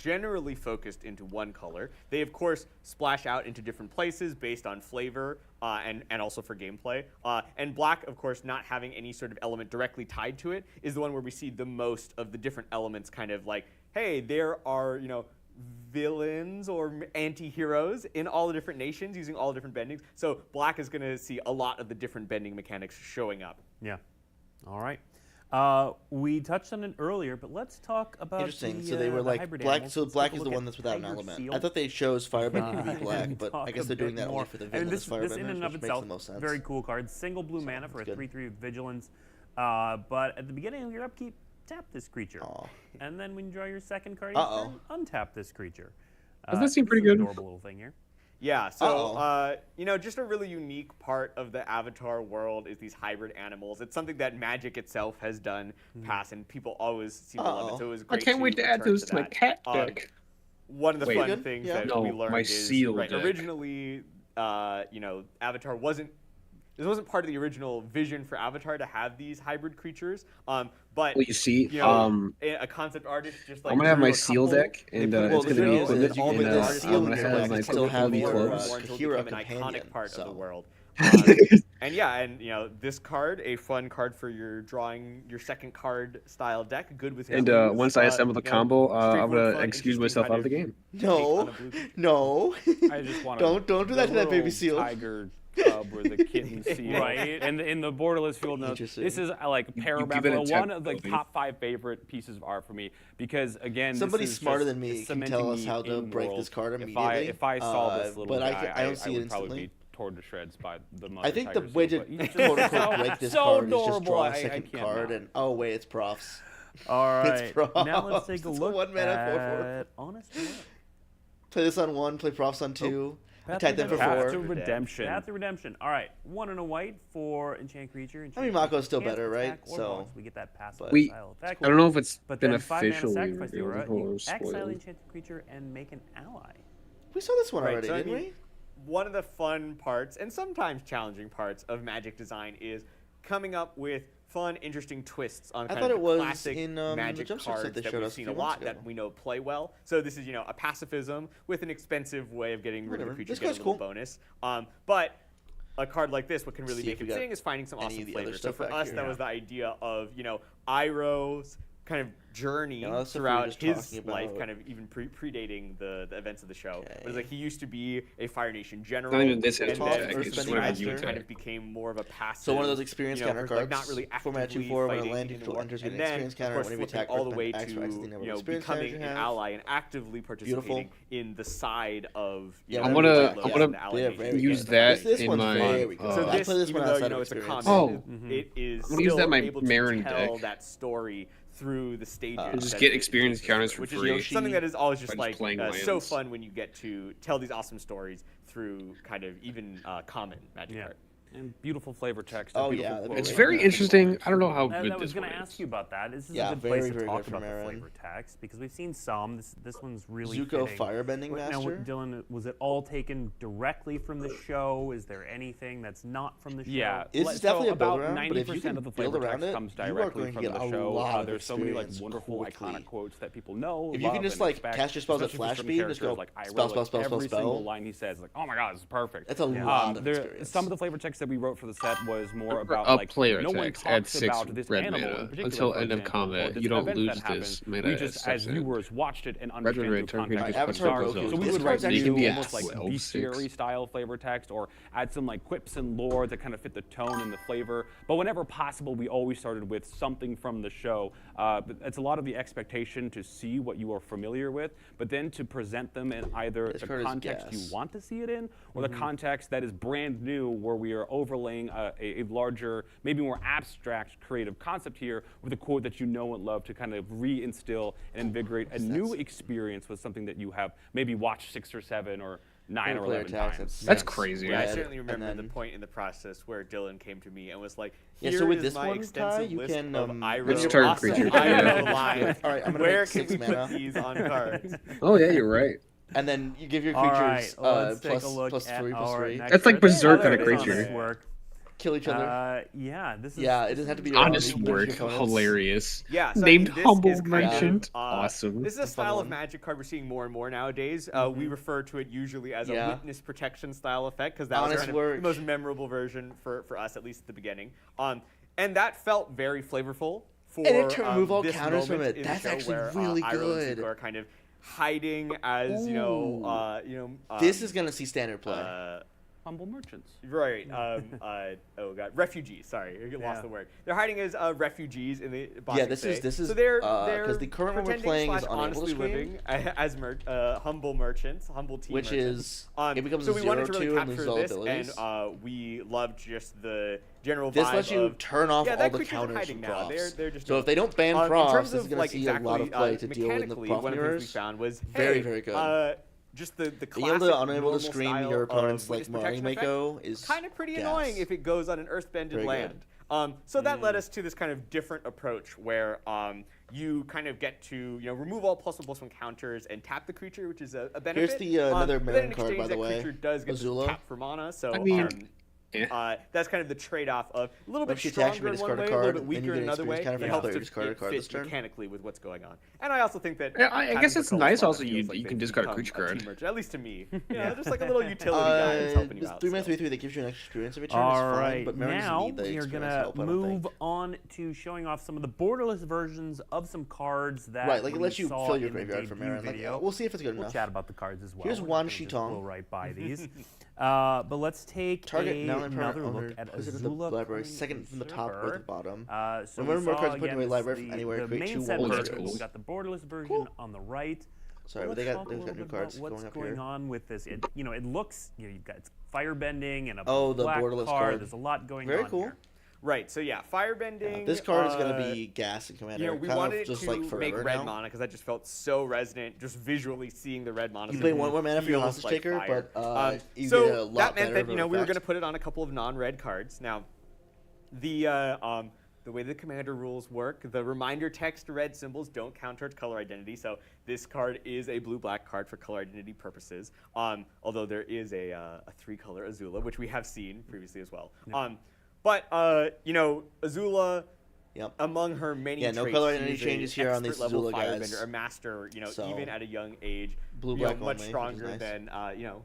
generally focused into one color. They, of course, splash out into different places based on flavor and also for gameplay. And black, of course, not having any sort of element directly tied to it, is the one where we see the most of the different elements kind of like hey, there are, villains or anti-heroes in all the different nations using all the different bendings. So Black is going to see a lot of the different bending mechanics showing up. Yeah. All right. We touched on it earlier, but let's talk about Interesting. the, So they were the like hybrid black. animals. So Let's black take a is the look one at that's without an Tiger element. Seal. I thought they chose firebending to be black, and but I talk guess they're a doing bit that more. only for the I mean, villainous this in and firebenders, of which makes itself, the most sense. very cool card. Single blue mana for a good. 3/3 vigilance. But at the beginning of your upkeep, tap this creature. Aw. And then when you draw your second card, Uh-oh. untap this creature. Doesn't that seem this pretty is an good? adorable little thing here. Yeah, so just a really unique part of the Avatar world is these hybrid animals. It's something that Magic itself has done past, and people always seem to love it. So it was I great. can't wait to add return those to my that. cat deck. One of the Wait. fun Good? things Yeah. that No, we learned my is seal deck. originally, Avatar wasn't. This wasn't part of the original vision for Avatar to have these hybrid creatures. But Well, you see, a concept artist just like I'm gonna have drew my a seal couple, deck, they and put it it's in gonna the be show, and with then all you the with the artists seal on deck, there you like, still put have more your, and more until it hero became an companion, iconic part so. of the world. This card, a fun card for your drawing your second card style deck, good with And blues, once I assemble the combo, I'm straightforward, gonna fun, excuse interesting myself out of the kind game. No, take on a blue- no. I just want Don't do that to that baby seal. Tiger cub or the kitten seal. Right. And in the borderless field notes, Interesting. this is like give it a Parabellum, tech one of the building. top 5 favorite pieces of art for me because again, Somebody this is smarter just than me can cementing tell us me how to in break world. this card If I immediately, saw this little but guy, I don't see it would probably instantly. be torn to shreds by the mother I think the tiger way seal, to but he's just quote unquote so- break this so card is just adorable. draw a I second can't card not. and oh wait, it's profs. All It's right. props. Now let's take a It's a look 1 mana 4/4. at Honest War. Play this on 1, play profs on 2, Path attack them for Redemption. Path to 4. Redemption. Path to Redemption. All right. 1 and a white for enchant creature. I mean, Mako's still Can't better, right? attack or So- block, we get that passive but- We- style effect. I don't know if it's But been then 5 mana officially sacrifice the revealed aura, or you exile the spoiled. enchanted creature and make an ally. We saw this one Right, already, so I didn't mean, we? one of the fun parts and sometimes challenging parts of Magic design is coming up with fun, interesting twists on I kind thought of it the was classic in, the Magic Jumpstart set cards they that showed we've us a seen few a lot months that ago. we know play well. So this is a pacifism with an expensive way of getting rid of Whatever. a creature, This get a card's little cool. bonus. But a card like this, what can really See make if it we got sing is finding some any awesome of the other flavor. So stuff for back us, here. that was the idea of Iroh's kind of journey Yeah, that's what we were throughout just his talking life, about. kind of even predating the events of the show. It was Okay. like he used to be a Fire Nation general, Not even this and instance, then attack, first it's spending whenever master you kind attack. of became more of a passive. So one of those experience counter like cards. not really Format actively 2/4 when a fighting land in control war. enters And an then, experience of counter course, when we flipping attack all the way acts for accessing number of experience becoming counters you an have. ally and actively participating in the side of Yeah, I'm when we gonna- attack I'm low, gonna the ally yeah, nation. very use good. that This in one's my, very good. So I this, play this even one though outside of it's a experience. common, Oh. it is I'm gonna use still that in my able to Marin tell deck. that story through the stages. Just that get it experience takes counters through, for which free is something that is always by just just like playing so lands. fun when you get to tell these awesome stories through kind of even common Magic Yeah. art. And beautiful flavor text. Oh, beautiful yeah, quotes. It's Right. very Yeah. interesting. I don't know how I good was this going one to ask is. you about that. This is Yeah, a good very, place to very talk good from about the Aaron. flavor text because we've seen some. This one's really Zuko fitting. Firebending Now, Master? Dylan, was it all taken directly from the show? Is there anything that's not from the show? Yeah, This so is definitely a build about around, but if you 90% can of the build flavor around text it, comes you are directly going to from get the a show. lot of There's so many like experience wonderful quickly. iconic quotes that people know. If you can love, just, and like, respect, cast your spells at especially for flash certain speed and just characters go like Iroh, spell, like, spell, spell, every spell, single spell. line he says, like, oh my god, this is perfect. That's a lot of experience. Some of the flavor text that we wrote for the set was more about A like player no one text, talks add 6 about this red animal mana. in particular, Until for end of example, combat, or this you don't event lose that happened. this mana We as just, as subset. viewers, watched it and Red, understood red, through turn creature context. gets Avatar plus Goku. So we This would card's write actually new, pretty almost like ass. 12, bestiary 6. style flavor text, or add some like quips and lore that kind of fit the tone and the flavor. But whenever possible, we always started with something from the show. But it's a lot of the expectation to see what you are familiar with, but then to present them in either This the card is context gas. you want to see it in, or the context that is brand new, where we are overlaying a larger, maybe more abstract creative concept here with a quote that you know and love to kind of reinstill and invigorate a new experience with something that you have maybe watched 6 or 7 or 9 or 11 times. That's crazy. Yeah, I Red, certainly and remember the then- point in the process where Dylan came to me and was like, Yeah, "Here so with is this my one, extensive Ty, you list can, of when Iroh, you're turn awesome creature. Iroh Yeah. lines. All right, I'm gonna Where make can 6 we mana. put these on cards?" Oh yeah, you're right. And then you give your All creatures right, let's take plus a look plus at 3 plus our 3. next That's like set. Berserk there on a it is. creature. Honest work. Kill each other. Yeah, this is. Yeah, it doesn't have to be your Honest own, work, your opponent's. hilarious. Yeah, so Named I mean, this Humble is kind of, Merchant. Awesome. This is a Fun style of one. Magic card we're seeing more and more nowadays. We refer to it usually as Yeah. a witness protection style effect because that was Honest kind of work. the most memorable version for us, at least at the beginning. And that felt very flavorful for And it can remove all this counters from moment it. in the That's show actually where, really Iroh and good. Zuko are kind of hiding as This is gonna see standard play. Humble merchants. Right. Oh god, refugees. Sorry, I lost the word. They're hiding as refugees in the. Yeah, this is so they're 'cause the current one we're pretending playing is slash unable to honestly scream. living as humble merchants, humble tea Which merchants. is it becomes so a we wanted 0-2 to really and capture loses all this, abilities. and we loved just the general vibe. This lets you of, turn off yeah, all that the creature's counters hiding from now. profs. They're just So if they don't ban in profs, terms this is of, going like, to see a lot of play to deal with the mechanically, prof one of the things we mirrors. found was Very, hey, very good. Just the Being able classic to unable normal to scream style your of opponent's witness like protection effect Mako is kind of pretty gas. annoying if it goes on an earthbended Very land. good. So that led us to this kind of different approach where you kind of get to remove all possible plus one counters and tap the creature, which is a benefit. Here's the another but then Marin in card, by exchange, the that way. creature does get Azula. to tap for mana, so I mean, that's kind of the trade-off of a little bit Once you attach, you stronger may in one discard a way, a card, little bit then weaker you in get another way. experience counter It for helps player to discard a card fit this turn. mechanically with what's going on. And I also think that Yeah, I having guess the it's color nice mana also feels you like can they've discard a become creature card. team merchant, at least to me. Just like a little utility guy that's helping you This out. 3-mana so. 3/3 that gives you an extra experience every turn All is fine, right, but Marin doesn't now need the we are experience gonna help, I don't move think. on to showing off some of the borderless versions of some cards that Right, like it we lets you saw fill your in the graveyard for debut Marin. Like, video. we'll see if it's good We'll enough. chat about the cards as well. Here's We're Wan not gonna just Shitong. blow right by these. But let's take Target now another look at visit the Azula library, Coin second from the top or Usurper. the bottom. So Remember we more saw, cards put again, into a this library is from anywhere, the create main 2 set Oh, that's version. cool. We've got the borderless version on the right. Sorry, Well, but let's talk a they've little got new bit cards about what's going up going here. on with this. It looks, you've got firebending and a Oh, the black borderless card. card. There's a lot going Very on cool. here. Right, so yeah, firebending. This card is going to be gas and commander. we kind wanted of just to like make forever red now. mana because that just felt so resonant, just visually seeing the red mana. You play symbol 1 more mana for your feels hostage like taker, fire. but you so get a lot that meant better that of an we were effect. going to put it on a couple of non-red cards. Now, the way the commander rules work, the reminder text red symbols don't count towards color identity. So this card is a blue-black card for color identity purposes. Although there is a 3-color Azula, which we have seen previously as well. Yep. But Azula. Yep. Among her many Yeah, no traits, color she identity is changes a here on these expert-level Azula guys. firebender, a master, So, even at a young age, blue, black much only, stronger which is nice. than,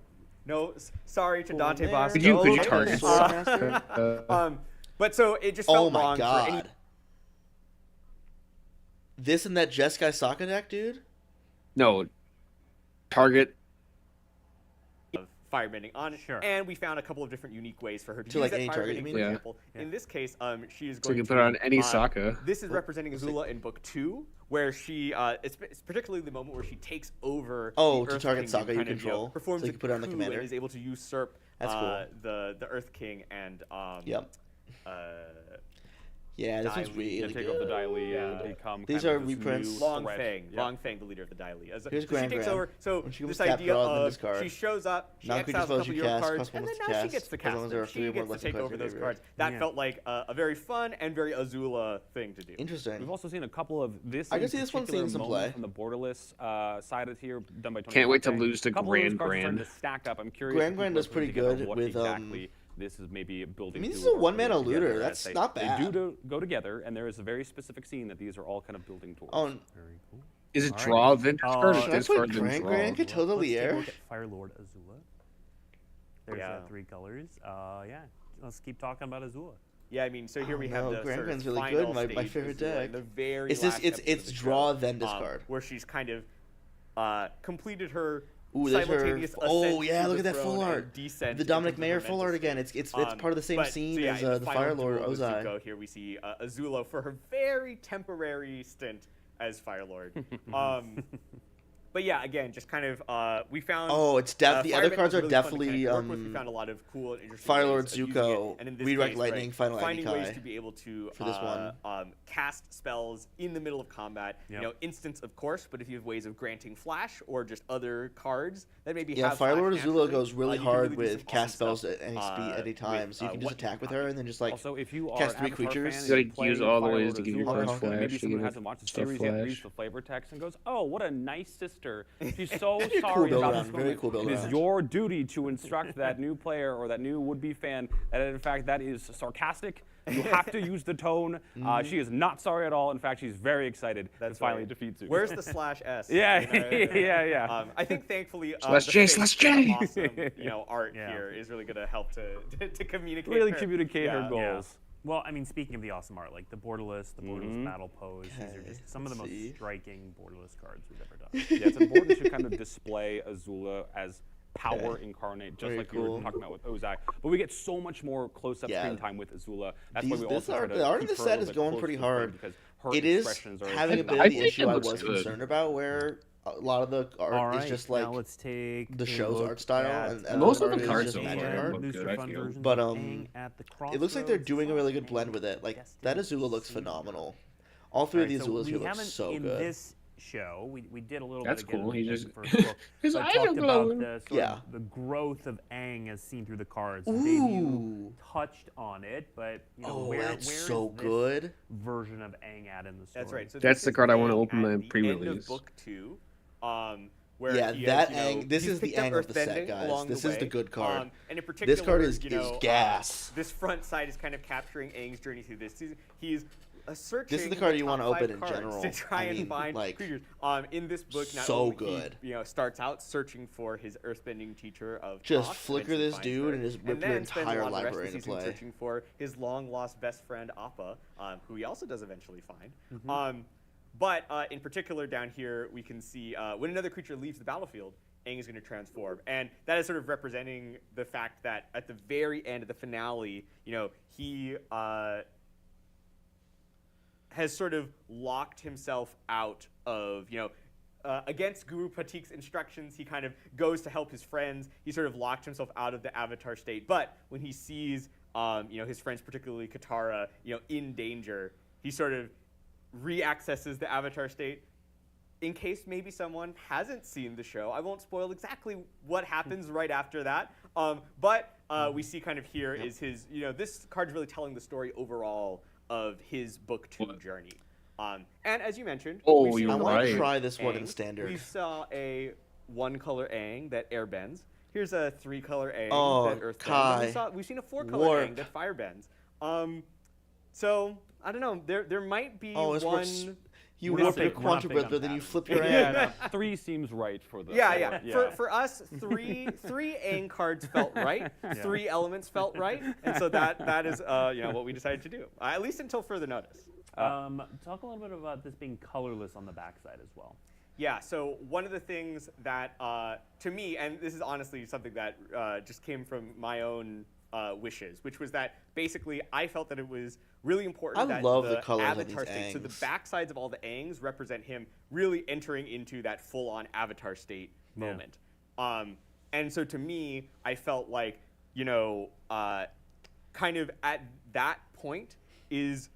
no, sorry to Cool Dante there. Bosco. Could you Okay. target? Swordmaster? But so it just Oh felt my wrong for any god. This and that Jeskai Sokka deck, dude? No. Target. of firebending on it. Sure. And we found a couple of different unique ways for her to To, use like, that any target, you firebending, mean? for Yeah. example. In this case, she is So going you to can put it on any uh, Sokka. This is representing Azula in book 2, where she it's particularly the moment where she takes over. Oh, the to Earth target Kingdom, Sokka you kind of, control, performs so you a can put it on the coup commander. and is able to usurp That's cool. the Earth King and Yep. Yeah, this one's Dai Li. really Yeah, good. take over the Dai Li Yeah. and become These kind are of this reprints. new Long threat. Fang, Yeah. Long Fang, the leader of the Dai Li. Here's So she Gran takes Gran. over. So When she this was tapped, idea draw, then of discard. she shows up, she Non-creature exiles a spells couple you of your cast, cards, cost one and then less now to she gets cast, to as cast long as them. there are 3 She or more gets to less take cards over in your those graveyard. cards. That Yeah. felt like a very fun and very Azula thing to do. Interesting. We've also seen a couple of this. I can in see this one particular seeing some moment play. from the borderless side of here, done by Tony Can't wait to Conte. lose to A couple of those Gran cards are starting Gran. to stack up. I'm curious. Gran if Gran people does are pretty putting together good what with, exactly this is maybe building. I mean, to this is a or one-mana putting together looter. as That's they- not They bad. do go together, and there is a very specific scene that these are all kind of building towards. Oh, Very cool. Is it All right. draw then discard Should or I discard put then Gran draw? Gran? Could Let's totally take a air. look at Fire Lord Azula. There's Yeah. 3 colors. Yeah, let's keep talking about Azula. Yeah, I mean, so here we have no, the Gran sort of Gran's really final good, my stage favorite Azula, deck. The very It's this- last it's- episode it's of the draw, show, then discard. where she's kind of completed her Ooh, there's her. simultaneous Oh ascent yeah, to look the at that throne full and art. descent The Dominic into Mayer momentous full art again. state. It's part of the same But- scene so yeah, as in the final Fire Lord duel with Ozai. Zuko, here we see Azula for her very temporary stint as Fire Lord. But yeah, again, just kind of we found. Oh, it's the other Firebending cards was are really fun to definitely kind of work with. We found a lot of cool and interesting Fire ways Lord of using Zuko, it. And in this Redirect case, Lightning, Final finding Anti ways Kai to be able to for this one. Cast spells in the middle of combat. Yep. You know, instance of course, but if you have ways of granting flash or just other cards that maybe Yeah, have Fire flash Lord naturally, Azula goes really you can hard do with some awesome cast spells stuff, at any speed, any time, so you can just what attack with copy. her and then just like Also, if you are cast an 3 Avatar creatures. fan You and gotta use play all the Fire ways Lord to give your Azula, cards and flash, maybe to someone give it hasn't watched the stuff series yet, flash. reads the flavor text and goes, "Oh, what a nice sister! She's so Cool sorry build about around, this very moment." cool build It is around. your duty to instruct that new player or that new would-be fan that in fact that is sarcastic. You have to use the tone. She is not sorry at all. In fact, she's very excited to finally right. defeat Zuko. Where's the /S? Yeah, You know, yeah. I think thankfully Slash the J, fake, slash J. awesome, art Yeah. here is really going to help to communicate. Really her- communicate her yeah. goals. Well, I mean, speaking of the awesome art, like the Borderless, the Borderless Battle Pose, these are Okay, just some of the most let's see. striking Borderless cards we've ever done. Yeah, it's important to kind of display Azula as power Okay. incarnate, just Very like we cool. were talking about with Ozai. But we get so much more close-up Yeah. screen time with Azula. That's These- why we this also art- try to the art of keep the her a set little is bit going closer pretty to the frame hard. because her It is expressions are having a bit I of the think issue it I looks was good. concerned about, where a lot of the art All right, is just like now let's take the a show's look art style, at, and most of art the is cards just so magic far art. look Booster good, I Fun feel. versions But, of Aang at the It looks like they're Crossroads doing a really Design, good blend with it. Like Destined that Azula looks Sea. phenomenal. All three of Alright, these so Azulas we here look haven't so in good. this show. We did a little That's bit again cool. in He the just first book. his but eyes are talked about glowing. the sort Yeah. of the growth of Aang as seen through the cards. Dave, you Ooh. touched on it, but Oh, where that's is so this good. version of Aang at in the story? That's right. So That's this the is card I wanna Aang open at the the pre-release. End of book 2, where Yeah, he that has, Aang- this he's is the picked up Aang of the set, earthbending guys. along This the is the way. good card. And in particular, This card is you gas. this front side is kind of capturing Aang's journey through this. He's searching. This is the card you want wanna to open in general. to try I and mean, find like, creatures. In this book, not so only good. he starts out searching for his earthbending teacher of Just Thoth, flicker eventually this finds dude her, and just rip your then spends a entire lot of the rest of the library into season play. searching for his long lost best friend Appa, who he also does eventually find. Mm-hmm. But in particular, down here we can see when another creature leaves the battlefield, Aang is going to transform, and that is sort of representing the fact that at the very end of the finale, he has sort of locked himself out of, against Guru Patik's instructions, he kind of goes to help his friends. He sort of locked himself out of the Avatar state. But when he sees, his friends, particularly Katara, in danger, he sort of re-accesses the Avatar state. In case maybe someone hasn't seen the show, I won't spoil exactly what happens right after that. But we see kind of here is his, this card's really telling the story overall of his book 2 journey. And as you mentioned, Oh, we've seen you're I a want right. to try this one in Aang. standard. We saw a 1-color Aang that airbends. Here's a 3-color Aang Oh, that earthbends. Kai. And we've seen a 4-color Warp. Aang that firebends. So I don't know. There might be Oh, it's one. works. You We're not warp your big- we're not quantum big breath, on but then you patterns. flip your Yeah, Aang. 3 seems right for the. Yeah. For us, three Aang cards felt right. 3 elements felt right, and so that is what we decided to do. At least until further notice. Talk a little bit about this being colorless on the backside as well. Yeah, so one of the things that, to me, and this is honestly something that just came from my own wishes, which was that basically I felt that it was really important I that love the the colors of Avatar these state, so the Aangs. backsides of all the Aangs represent him really entering into that full-on Avatar state moment. And so to me, I felt like, kind of at that point is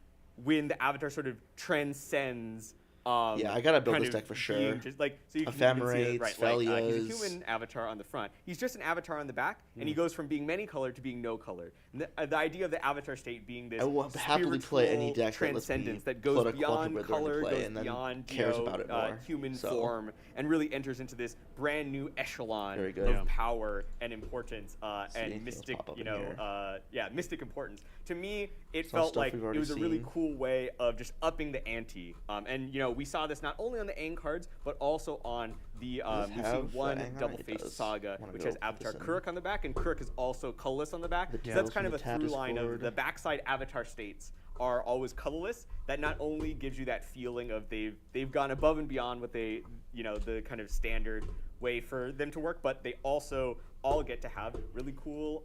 when the Avatar sort of transcends. Yeah, I gotta build kind this of deck for sure. being just, like, so you can see it, Ephemerates, right? Like, he's a Felias. human avatar on the front. He's just an avatar on the back, and he goes from being many colored to being no color. And the idea of the avatar state being this I will happily play any spiritual deck that lets me transcendence that put goes a beyond quadruped color, into play goes and then beyond cares about it more. human So, form, and really enters into this brand new echelon Very good. of Yeah. power and importance anything and mystic, pop up in here. mystic importance. To me, it Some felt stuff like we've it already was a really seen. cool way of just upping the ante. And we saw this not only on the Aang cards, but also on the Does it we've have seen the one Aang on it? double It face does. saga, Wanna which go has put Avatar this in. Kuruk on the back, and Kuruk is also colorless on the back. So tails that's kind from of a the through Tapas line of forward. the backside Avatar states are always colorless. That not only gives you that feeling of they've gone above and beyond what they the kind of standard way for them to work, but they also all get to have really cool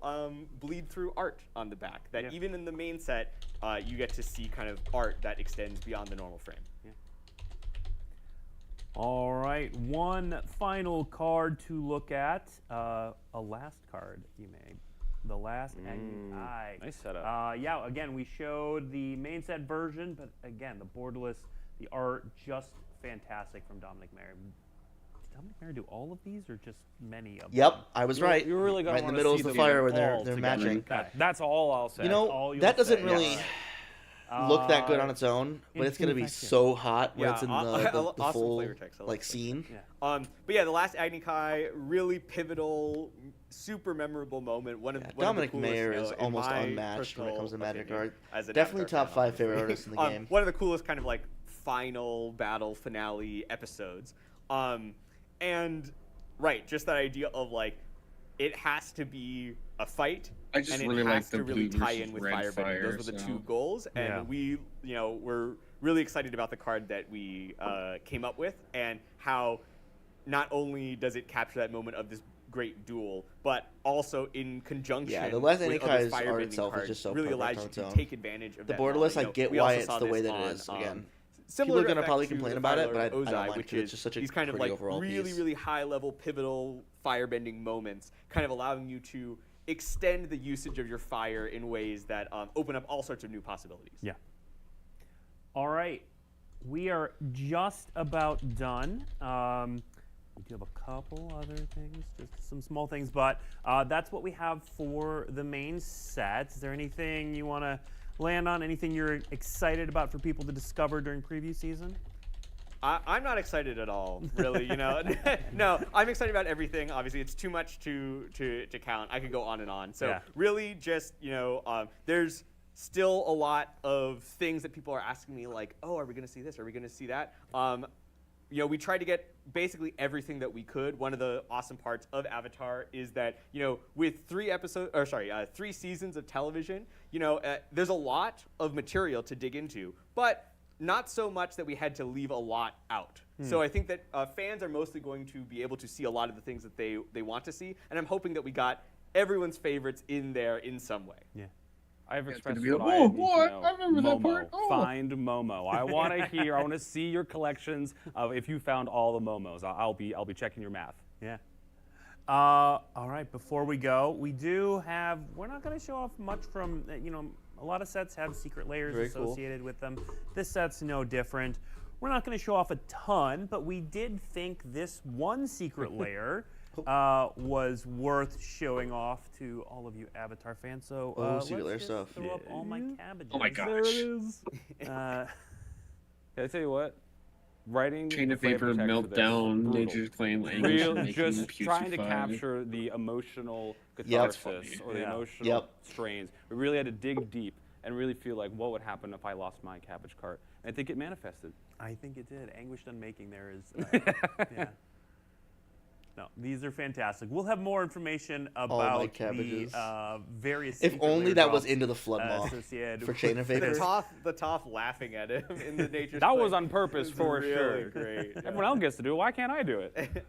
bleed through art on the back. That even in the main set, you get to see kind of art that extends beyond the normal frame. All right, one final card to look at. A last card you made. The last Agni Eye. Nice setup. Yeah, again, we showed the main set version, but again, the borderless, the art, just fantastic from Dominic Mayer. Did Dominic Mayer do all of these, or just many of them? Yep, I was right. You really got right in the middle of the fire when they're together. matching. That's all I'll say. You all know, you'll that doesn't say. really look that good on its own, but it's gonna be Infection. so hot when Yeah, it's in awesome the full flavor text. I love like that. scene. Yeah. But yeah, the last Agni Kai, really pivotal, super memorable moment. One of Dominic the coolest, Mayer is in almost my unmatched when it personal comes to Magic opinion, art. as an Definitely Avatar top fan, 5 favorite obviously. artists in the game. One of the coolest kind of like final battle finale episodes. And right, just that idea of like it has to be a fight. I just and it really like has the to really blue tie versus in with red firebending. fire, Those were the so- two goals, and Yeah. we, we're really excited about the card that we came up with, and how not only does it capture that moment of this great duel, but also in conjunction Yeah, the Last with Enikai's other art firebending itself is cards just so really perfect allows on you its to own. take advantage of The that borderless, knowledge. I get We why also it's saw the way this that it on, is, again. similar People are gonna effect probably to complain the about it, Fire but I Lord don't Ozai, mind which to. It's is just such a these kind of pretty like overall really, piece. really high level pivotal firebending moments, kind of allowing you to extend the usage of your fire in ways that open up all sorts of new possibilities. Yeah. All right. We are just about done. We do have a couple other things, just some small things, but that's what we have for the main set. Is there anything you want to land on? Anything you're excited about for people to discover during preview season? I'm not excited at all, really. No, I'm excited about everything. Obviously, it's too much to count. I could go on and on. So Yeah. really, just there's still a lot of things that people are asking me, like, oh, are we going to see this? Are we going to see that? We tried to get basically everything that we could. One of the awesome parts of Avatar is that, with 3 seasons of television, there's a lot of material to dig into, but not so much that we had to leave a lot out. So I think that fans are mostly going to be able to see a lot of the things that they want to see, and I'm hoping that we got everyone's favorites in there in some way. Yeah. I have it's expressed gonna be what like, I "Oh, need to what? know. I remember that Momo. part. Oh." Find Momo. I want to hear. I want to see your collections of if you found all the Momos. I'll be checking your math. Yeah. All right. Before we go, we do have. We're not going to show off much from. A lot of sets have secret layers Very cool. associated with them. This set's no different. We're not going to show off a ton, but we did think this one secret layer was worth showing off to all of you Avatar fans. So secret layer let's just stuff. throw up all my cabbages. Oh my There it gosh. is. Uh, Can I tell you what? Writing Chain of flavor Vapor, text for this, Meltdown, brutal. Nature's Flame, Language, Real, Making just Pucify. trying to capture the emotional Yep. catharsis That's or the Yeah. emotional Yep. strains. We really had to dig deep and really feel like what would happen if I lost my cabbage cart. And I think it manifested. I think it did. Anguished Unmaking there is. Yeah. No, these are fantastic. We'll have more information my about the cabbages. various. If secret only layer that was drops, into the flood maw associated for Chain of Vapor. The Toph laughing at him in the nature. That was on purpose It's for really sure. great. Yeah. Everyone else gets to do it. Why can't I do it?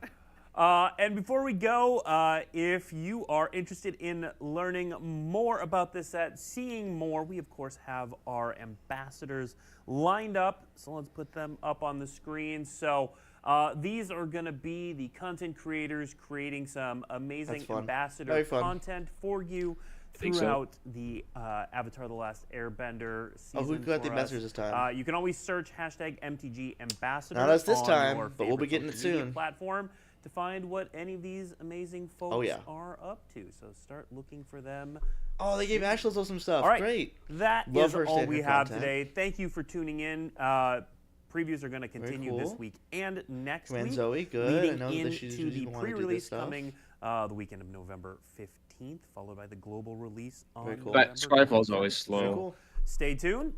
And before we go, if you are interested in learning more about this set, seeing more, we of course have our ambassadors lined up. So let's put them up on the screen. So these are going to be the content creators creating some amazing That's fun. ambassador Very fun. content for you think so. throughout the Avatar: The Last Airbender season. Oh, who got the for us. ambassadors this time? You can always search hashtag MTG ambassadors. Not us this on time, your but we'll be favorite getting it social media soon. platform to find what any of these amazing folks Oh, yeah. are up to. So start looking for them. Oh, they gave Ashley some stuff. All right, Great. That Love is her all standard we have content. today. Thank you for tuning in. Previews are going to continue this cool. week and next Command week. Zoe, good. I Leading know that into she's the wanted to do this pre-release stuff. coming the weekend of November 15th, followed by the global release on Very cool. November But Skyfall's 23rd. always slow. Very cool. Stay tuned.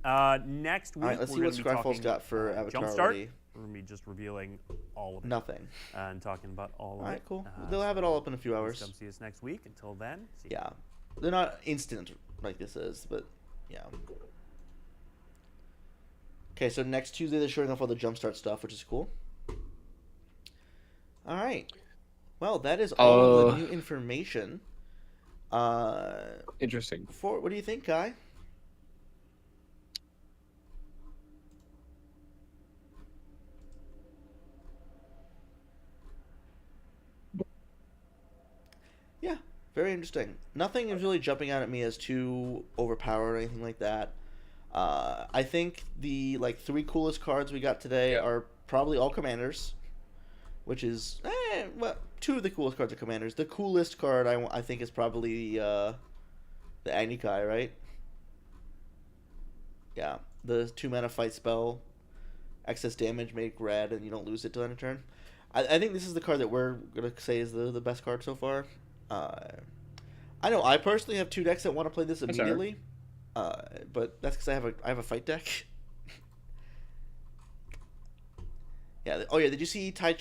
Next week, All right, let's we're see what gonna be Skyfall's talking, got for Avatar Jumpstart. already. We're going to be just revealing all of it Nothing. and talking about all of All right, it. cool. They'll have it all up in a few Please hours. Come see us next week. Until then, see ya. Yeah. They're not instant like this is, but yeah. Okay, so next Tuesday they're showing off all the Jumpstart stuff, which is cool. All right. Well, that is all of the new information. Interesting. What do you think, Kai? Yeah, very interesting. Nothing is really jumping out at me as too overpowered or anything like that. I think the 3 coolest cards we got today are probably all commanders, which is well, 2 of the coolest cards are commanders. The coolest card I think is probably the Anikai, right? Yeah, the 2-mana fight spell, excess damage, make red, and you don't lose it till end of turn. I think this is the card that we're gonna say is the best card so far. I know I personally have 2 decks that want to play this That's all right. immediately, but that's because I have a fight deck. Yeah. Oh yeah. Did you see Ty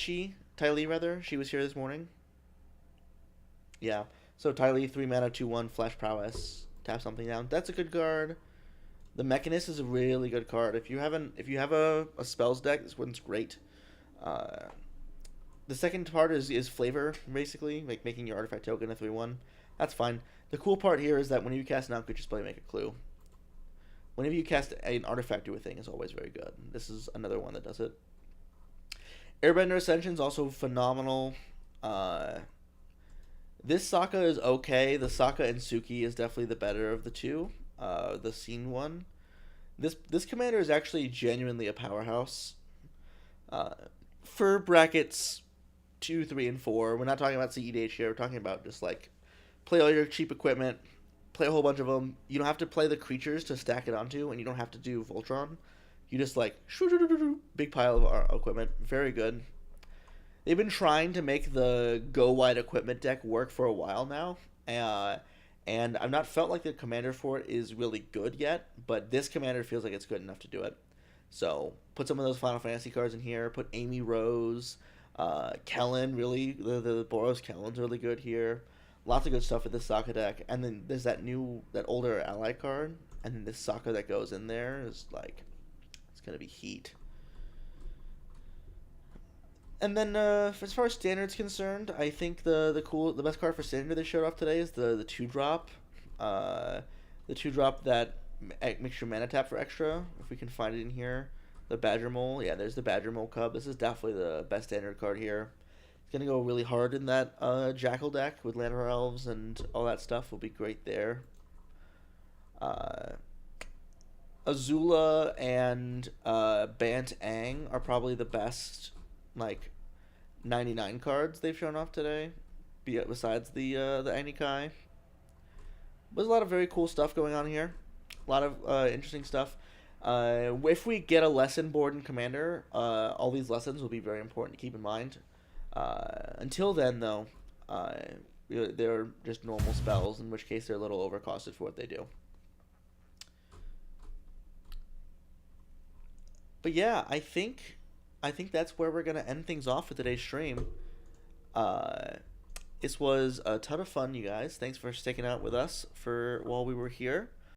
Lee rather? She was here this morning. Yeah. So Ty Lee, 3 mana, 2/1, flash prowess, tap something down. That's a good card. The Mechanist is a really good card. If you have a spells deck, this one's great. The second part is flavor, basically, like making your artifact token a 3/1. That's fine. The cool part here is that whenever you cast non-creature spell, you make a clue. Whenever you cast an artifact, do a thing is always very good. This is another one that does it. Airbender Ascension is also phenomenal. This Sokka is okay. The Sokka and Suki is definitely the better of the two. The scene one. This commander is actually genuinely a powerhouse. For brackets 2, 3, and 4, we're not talking about CEDH here. We're talking about just like play all your cheap equipment, play a whole bunch of them. You don't have to play the creatures to stack it onto, and you don't have to do Voltron. You just like big pile of equipment. Very good. They've been trying to make the go wide equipment deck work for a while now, and I've not felt like the commander for it is really good yet. But this commander feels like it's good enough to do it. So put some of those Final Fantasy cards in here. Put Amy Rose, Kellen. Really, the Boros Kellen's really good here. Lots of good stuff with this Sokka deck. And then there's that older ally card, and then this Sokka that goes in there is like, it's gonna be heat. And then as far as standard's concerned, I think the best card for standard they showed off today is the 2-drop. The 2-drop that makes your mana tap for extra, if we can find it in here. The Badger Mole. Yeah, there's the Badger Mole Cub. This is definitely the best standard card here. It's going to go really hard in that Jackal deck with Llanowar Elves and all that stuff. Will be great there. Azula and Bant Aang are probably the best, like, 99 cards they've shown off today, besides the Anikai. There's a lot of very cool stuff going on here. A lot of interesting stuff. If we get a lesson board in Commander, all these lessons will be very important to keep in mind. Until then, though, they're just normal spells, in which case they're a little overcosted for what they do. But yeah, I think that's where we're going to end things off for today's stream. This was a ton of fun, you guys. Thanks for sticking out with us while we were here.